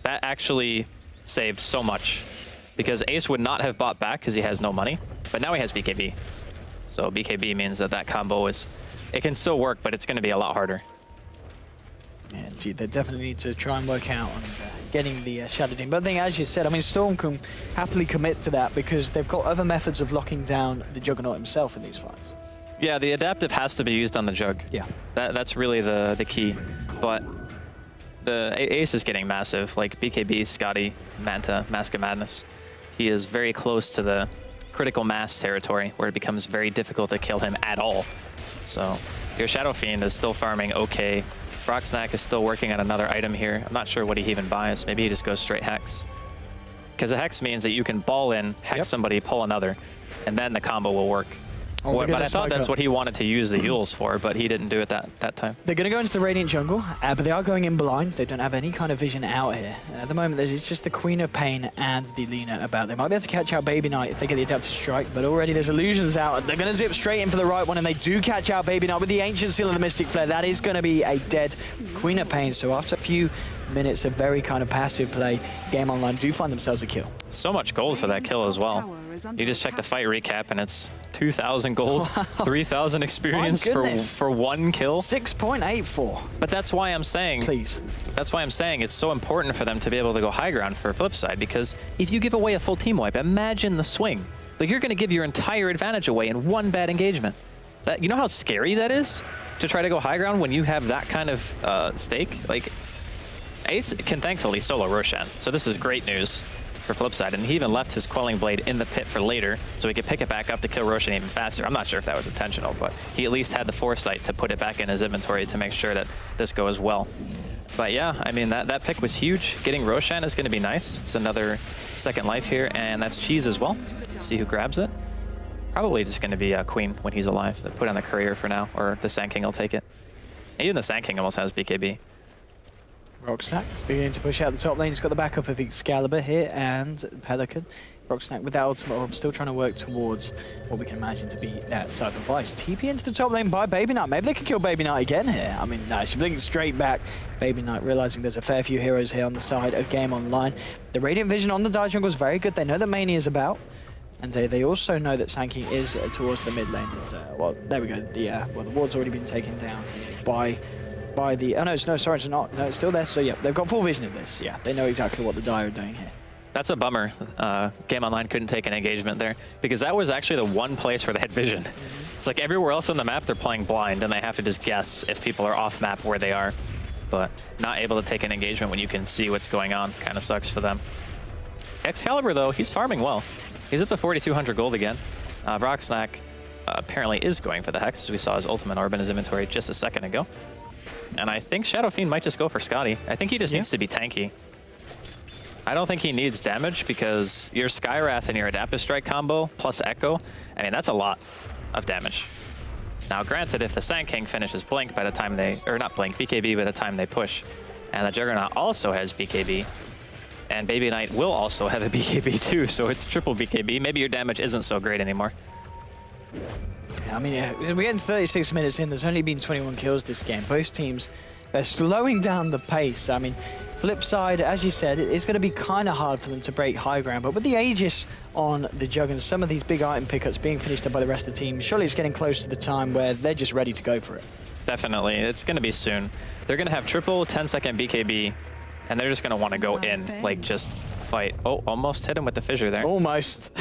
That actually saved so much, because Ace would not have bought back because he has no money, but now he has BKB. So BKB means that that combo is, it can still work, but it's going to be a lot harder. Yeah, indeed, they definitely need to try and work out on getting the Shadow Demon. But I think, as you said, I mean, Storm can happily commit to that because they've got other methods of locking down the Juggernaut himself in these fights. Yeah, the adaptive has to be used on the Jug. Yeah. That's really the key. But the Ace is getting massive. Like, BKB, Scotty, Manta, Mask of Madness. He is very close to the critical mass territory where it becomes very difficult to kill him at all. So your Shadow Fiend is still farming okay. Rocksnack is still working on another item here. I'm not sure what he even buys. Maybe he just goes straight Hex. Because a Hex means that you can ball in, Hex somebody, pull another, and then the combo will work. But I thought that's what he wanted to use the Yules for, but he didn't do it that time. They're going to go into the Radiant jungle, but they are going in blind. They don't have any kind of vision out here. At the moment, there's just the Queen of Pain and the Lina about. They might be able to catch out Baby Knight if they get the Adaptive Strike, but already there's illusions out. They're going to zip straight in for the right one, and they do catch out Baby Knight with the Ancient Seal of the Mystic Flare. That is going to be a dead Queen of Pain. So after a few minutes of very kind of passive play, Game Online do find themselves a kill. So much gold for that kill as well. You just check the fight recap and it's 2,000 gold, 3,000 experience for one kill. 6.84. But that's why I'm saying, please. That's why I'm saying it's so important for them to be able to go high ground for Flipside, because if you give away a full team wipe, imagine the swing. Like, you're going to give your entire advantage away in one bad engagement. That, you know how scary that is to try to go high ground when you have that kind of stake? Like, Ace can thankfully solo Roshan, so this is great news for Flipside, and he even left his Quelling Blade in the pit for later so he could pick it back up to kill Roshan even faster. I'm not sure if that was intentional, but he at least had the foresight to put it back in his inventory to make sure that this goes well. But yeah, I mean, that pick was huge. Getting Roshan is going to be nice. It's another second life here, and that's Cheese as well. Let's see who grabs it. Probably just going to be Queen when he's alive. Put on the Courier for now, or the Sand King will take it. Even the Sand King almost has BKB. Rocksnack beginning to push out the top lane. He's got the backup of Excalibur here and Pelican. Rocksnack with that ultimate orb, still trying to work towards what we can imagine to be that Cypher Vice. TP into the top lane by Baby Knight. Maybe they can kill Baby Knight again here. I mean, no, she blinks straight back. Baby Knight realizing there's a fair few heroes here on the side of Game Online. The Radiant Vision on the Dire Jungle is very good. They know that Mania is about. And they also know that Sand King is towards the mid lane. And, well, there we go. Well, the ward's already been taken down by the... Oh, no, sorry, it's not. No, it's still there. So, yeah, they've got full vision of this. Yeah, they know exactly what the Dire are doing here. That's a bummer. Game Online couldn't take an engagement there, because that was actually the one place where they had vision. It's like everywhere else on the map, they're playing blind, and they have to just guess if people are off map where they are. But not able to take an engagement when you can see what's going on kind of sucks for them. Excalibur, though, he's farming well. He's up to 4,200 gold again. Rocksnack apparently is going for the Hex, as we saw his ultimate orb in his inventory just a second ago. And I think Shadow Fiend might just go for Scotty. I think he just needs to be tanky. I don't think he needs damage, because your Skywrath and your Adaptive Strike combo plus Echo, I mean, that's a lot of damage. Now, granted, if the Sand King finishes Blink by the time they, or not Blink, BKB by the time they push, and the Juggernaut also has BKB, and Baby Knight will also have a BKB too, so it's triple BKB. Maybe your damage isn't so great anymore. I mean, yeah, we're getting 36 minutes in. There's only been 21 kills this game. Both teams, they're slowing down the pace. I mean, Flipside, as you said, it's going to be kind of hard for them to break high ground, but with the Aegis on the Jug and some of these big item pickups being finished up by the rest of the team, surely it's getting close to the time where they're just ready to go for it. Definitely. It's going to be soon. They're going to have triple 10-second BKB, and they're just going to want to go in, like, just fight. Oh, almost hit him with the fissure there. Almost.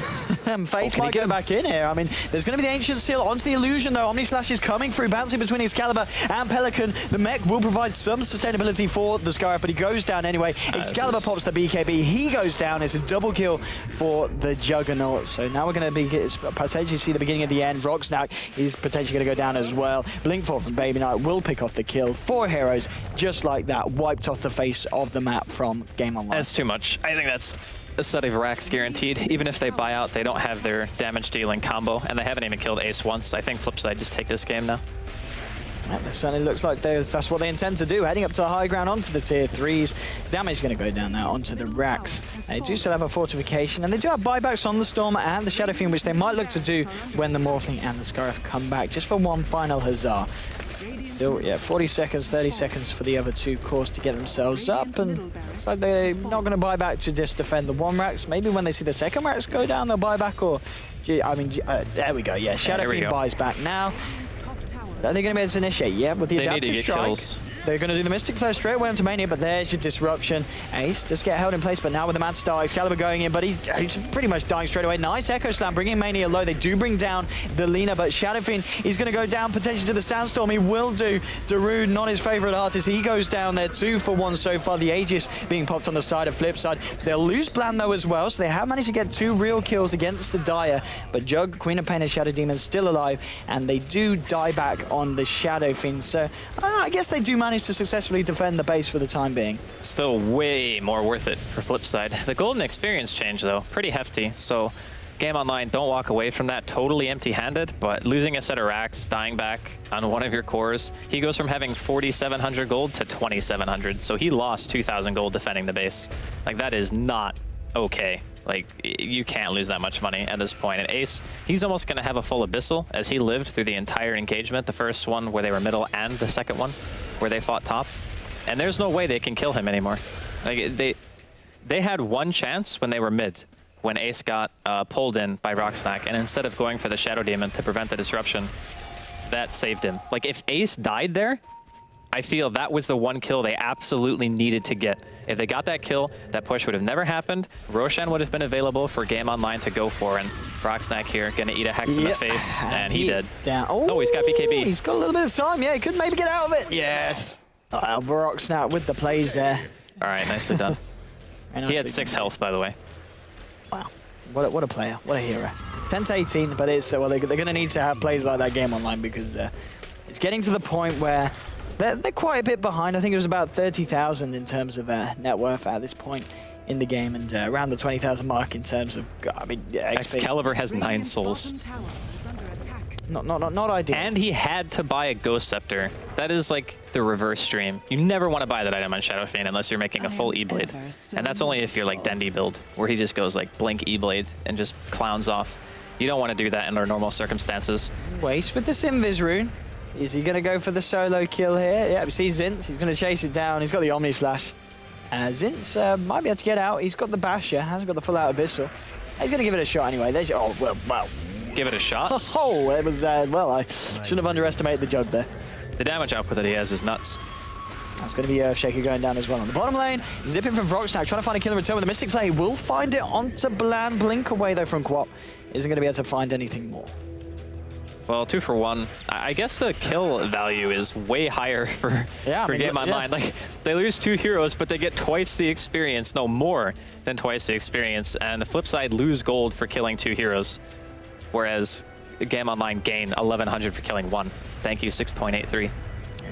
Face might get him back in here. I mean, there's going to be the Ancient Seal onto the Illusion, though. Omni Slash is coming through, bouncing between Excalibur and Pelican. The mech will provide some sustainability for the Scarab, but he goes down anyway. Excalibur pops the BKB. He goes down. It's a double kill for the Juggernaut. So now we're going to potentially see the beginning of the end. Rocksnack is potentially going to go down as well. Blinkfort from Baby Knight will pick off the kill. 4 heroes, just like that, wiped off the face of the map from Game Online. That's too much. I think that's a set of racks guaranteed. Even if they buy out, they don't have their damage dealing combo, and they haven't even killed Ace once. I think Flipside just take this game now. It certainly looks like that's what they intend to do, heading up to the high ground onto the tier 3s. Damage is going to go down now onto the racks. They do still have a fortification, and they do have buybacks on the Storm and the Shadow Fiend, which they might look to do when the Morphling and the Scarif come back, just for one final huzzah. Still, yeah, 40 seconds, 30 seconds for the other two cores to get themselves up, and looks like they're not going to buy back to just defend the 1 racks. Maybe when they see the 2nd racks go down, they'll buy back, or... I mean, there we go, yeah, Shadow Fiend buys back now. Are they going to be able to initiate? Yeah, with the Adaptive Strike. Kills. They're going to do the Mystic Flare straight away onto Mania, but there's your disruption. Ace does get held in place, but now with the Mad Star, Excalibur going in, but he's pretty much dying straight away. Nice Echo Slam, bringing Mania low. They do bring down the Lina, but Shadow Fiend, he's going to go down potentially to the Sandstorm. He will do. Darude, not his favorite artist. He goes down there, 2 for 1 so far. The Aegis being popped on the side of Flipside. They'll lose Bland though as well, so they have managed to get 2 real kills against the Dire, but Jug, Queen of Pain, and Shadow Demon still alive, and they do die back on the Shadow Fiend. So I guess they do manage to successfully defend the base for the time being. Still way more worth it for Flipside. The golden experience change, though, pretty hefty. So Game Online, don't walk away from that totally empty-handed, but losing a set of racks, dying back on one of your cores, he goes from having 4,700 gold to 2,700. So he lost 2,000 gold defending the base. Like, that is not okay. Like, you can't lose that much money at this point. And Ace, he's almost going to have a full Abyssal, as he lived through the entire engagement, the first one where they were middle and the second one where they fought top. and there's no way they can kill him anymore. Like they had one chance when they were mid, when Ace got pulled in by Rocksnack, and instead of going for the Shadow Demon to prevent the disruption, that saved him. Like if Ace died there, I feel that was the one kill they absolutely needed to get. If they got that kill, that push would have never happened. Roshan would have been available for Game Online to go for, and Rocksnack here gonna eat a Hex in the face, and he did. Down. Oh, he's got BKB. He's got a little bit of time. Yeah, he could maybe get out of it. Yes. Rocksnack with the plays there. All right, nicely done. He had 6 health, by the way. Wow, what a player, what a hero. 10 to 18, but it's well they're going to need to have plays like that Game Online because it's getting to the point where they're quite a bit behind. I think it was about 30,000 in terms of net worth at this point in the game, and around the 20,000 mark in terms of Excalibur has 9 souls. Not ideal. And he had to buy a Ghost Scepter. That is like the reverse stream. You never want to buy that item on Shadow Fiend unless you're making a full E-Blade. And that's only if you're like Dendi build, where he just goes like blink E-Blade and just clowns off. You don't want to do that under normal circumstances. Waste with the Invis rune. Is he going to go for the solo kill here? Yeah, we see Zinz. He's going to chase it down. He's got the Omni Slash. Zinz might be able to get out. He's got the Basher. Hasn't got the full out Abyssal. He's going to give it a shot anyway. There's, oh, well. Give it a shot? Oh, it was, well, I shouldn't have underestimated the jug there. The damage output that he has is nuts. That's going to be Shaker going down as well. On the bottom lane, zipping from Rocksnack, trying to find a killer return with the Mystic Flame. Will find it onto Bland. Blink away, though, from Quap. Isn't going to be able to find anything more. Well, 2 for 1. I guess the kill value is way higher for Game Online. Like, they lose 2 heroes, but they get twice the experience. No, more than twice the experience. And the flip side, lose gold for killing 2 heroes. Whereas Game Online gain 1,100 for killing 1. Thank you, 6.83.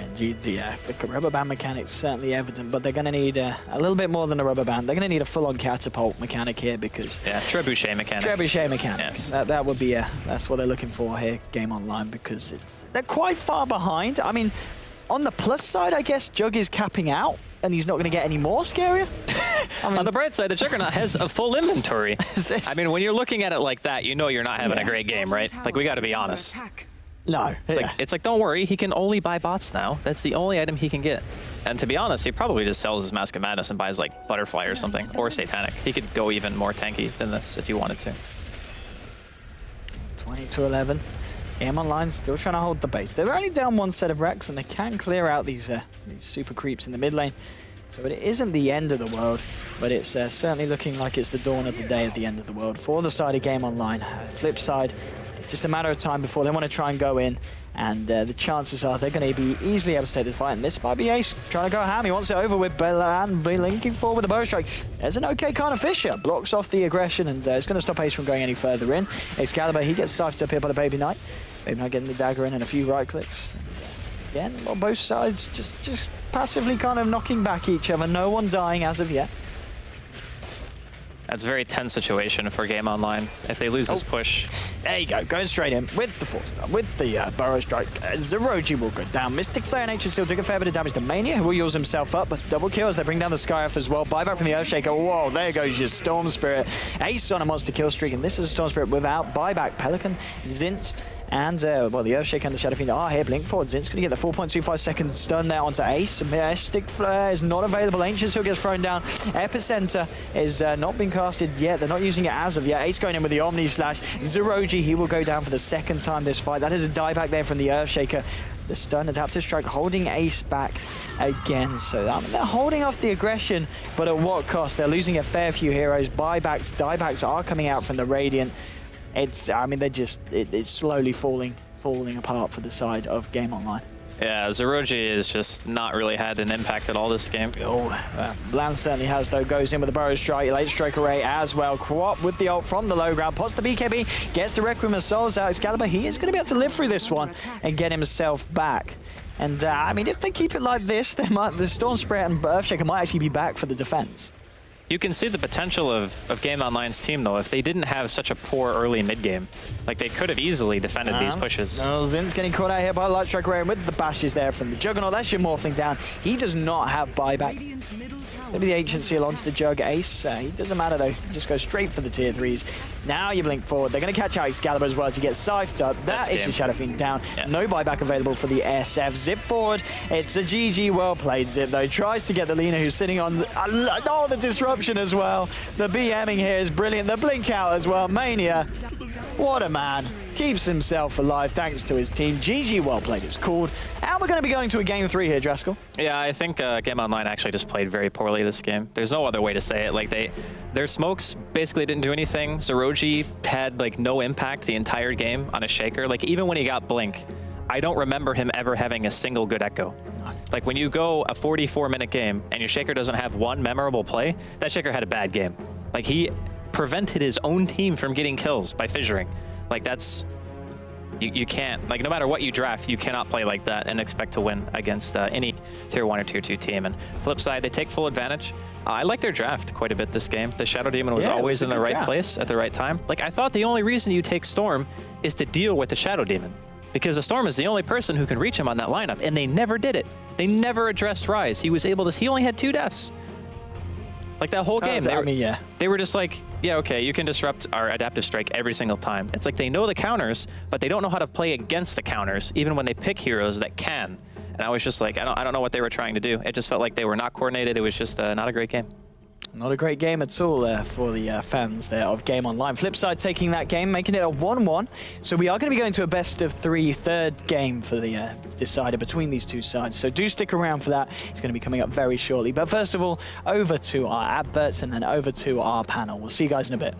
Indeed, the rubber band mechanic's certainly evident, but they're going to need a little bit more than a rubber band. They're going to need a full-on catapult mechanic here because... Yeah, trebuchet mechanic. Trebuchet mechanic. Yes. That would be that's what they're looking for here, Game Online, because they're quite far behind. I mean, on the plus side, I guess Jug is capping out, and he's not going to get any more scarier. I mean, on the bright side, the Juggernaut has a full inventory. I mean, when you're looking at it like that, you know you're not having a great game, right? Like, we got to be honest. No. It's like, don't worry, he can only buy bots now. That's the only item he can get. And to be honest, he probably just sells his Mask of Madness and buys like Butterfly or something, or Satanic. He could go even more tanky than this if he wanted to. 20 to 11. Game Online still trying to hold the base. They're only down 1 set of Rex, and they can clear out these super creeps in the mid lane. So it isn't the end of the world, but it's certainly looking like it's the dawn of the day at the end of the world for the side of Game Online. Flip side, it's just a matter of time before they want to try and go in, and the chances are they're going to be easily able to take this fight. And this might be Ace trying to go ham. He wants it over with Belan, linking forward with a bow strike. There's an okay kind of Fisher, blocks off the aggression, and it's going to stop Ace from going any further in. Excalibur, he gets sifted up here by the Baby Knight. Baby Knight getting the dagger in and a few right clicks. Again, well, both sides just passively kind of knocking back each other. No one dying as of yet. That's a very tense situation for Game Online. If they lose this push... There you go, going straight in with the Force Star, with the Burrow Strike. ZeRoG will go down. Mystic Flare and Nature still took a fair bit of damage to Mania, who will use himself up, but double kill as they bring down the Sky Off as well. Buyback from the Earthshaker. Whoa, there goes your Storm Spirit. Ace on a monster kill streak, and this is a Storm Spirit without buyback. Pelican, Zinz, and, well, the Earthshaker and the Shadow Fiend are here. Blink forward. Zin's going to get the 4.25 second stun there onto Ace. Mystic Flare is not available. Ancient still gets thrown down. Epicenter is not been casted yet. They're not using it as of yet. Ace going in with the Omni Slash. ZeRoG, he will go down for the second time this fight. That is a dieback there from the Earthshaker. The stun adaptive strike holding Ace back again. So they're holding off the aggression, but at what cost? They're losing a fair few heroes. Diebacks are coming out from the Radiant. I mean, it's slowly falling apart for the side of Game Online. Yeah, ZeRoG is just not really had an impact at all this game. Bland certainly has, though. Goes in with the Burrow Strike, late Strike Array as well. Quap with the ult from the low ground, pots the BKB, gets the Requiem of Souls out. Excalibur, he is going to be able to live through this one and get himself back. And, I mean, if they keep it like this, the Storm Spirit and Earthshaker might actually be back for the defense. You can see the potential of Game Online's team, though, if they didn't have such a poor early mid-game. Like, they could have easily defended these pushes. No, Zin's getting caught out here by Light Strike Rare, and with the bashes there from the Juggernaut, that's your Morphling down. He does not have buyback. Maybe the Ancient Seal onto the Jug Ace. He doesn't matter, though. He just goes straight for the tier 3s. Now you blink forward. They're going to catch out Excalibur as well to get Scythed up. That is your Shadow Fiend down. Yeah. No buyback available for the SF. Zip forward. It's a GG. Well played, Zip, though. Tries to get the Lina, who's sitting on the disruption as well. The BMing here is brilliant. The blink out as well. Mania. What a man. Keeps himself alive thanks to his team. GG, well played, it's called. And we're going to be going to a game 3 here, Draskell. Yeah, I think Game Online actually just played very poorly this game. There's no other way to say it. Like, their smokes basically didn't do anything. ROG had like no impact the entire game on a Shaker. Like, even when he got blink, I don't remember him ever having a single good echo. Like, when you go a 44-minute game and your Shaker doesn't have one memorable play, that Shaker had a bad game. Like, he prevented his own team from getting kills by fissuring. Like, that's... You can't, like, no matter what you draft, you cannot play like that and expect to win against any tier 1 or tier 2 team. And flip side, they take full advantage. I like their draft quite a bit this game. The Shadow Demon was always in the right place at the right time. Like, I thought the only reason you take Storm is to deal with the Shadow Demon, because the Storm is the only person who can reach him on that lineup, and they never did it. They never addressed Rise. He was able to, he only had 2 deaths. Like, that whole game, they were just like, yeah, okay, you can disrupt our adaptive strike every single time. It's like they know the counters, but they don't know how to play against the counters, even when they pick heroes that can. And I was just like, I don't know what they were trying to do. It just felt like they were not coordinated. It was just not a great game. Not a great game at all there for the fans there of Game Online. Flipside taking that game, making it a 1-1. So we are going to be going to a best-of-3 third game for the decider between these two sides. So do stick around for that. It's going to be coming up very shortly. But first of all, over to our adverts and then over to our panel. We'll see you guys in a bit.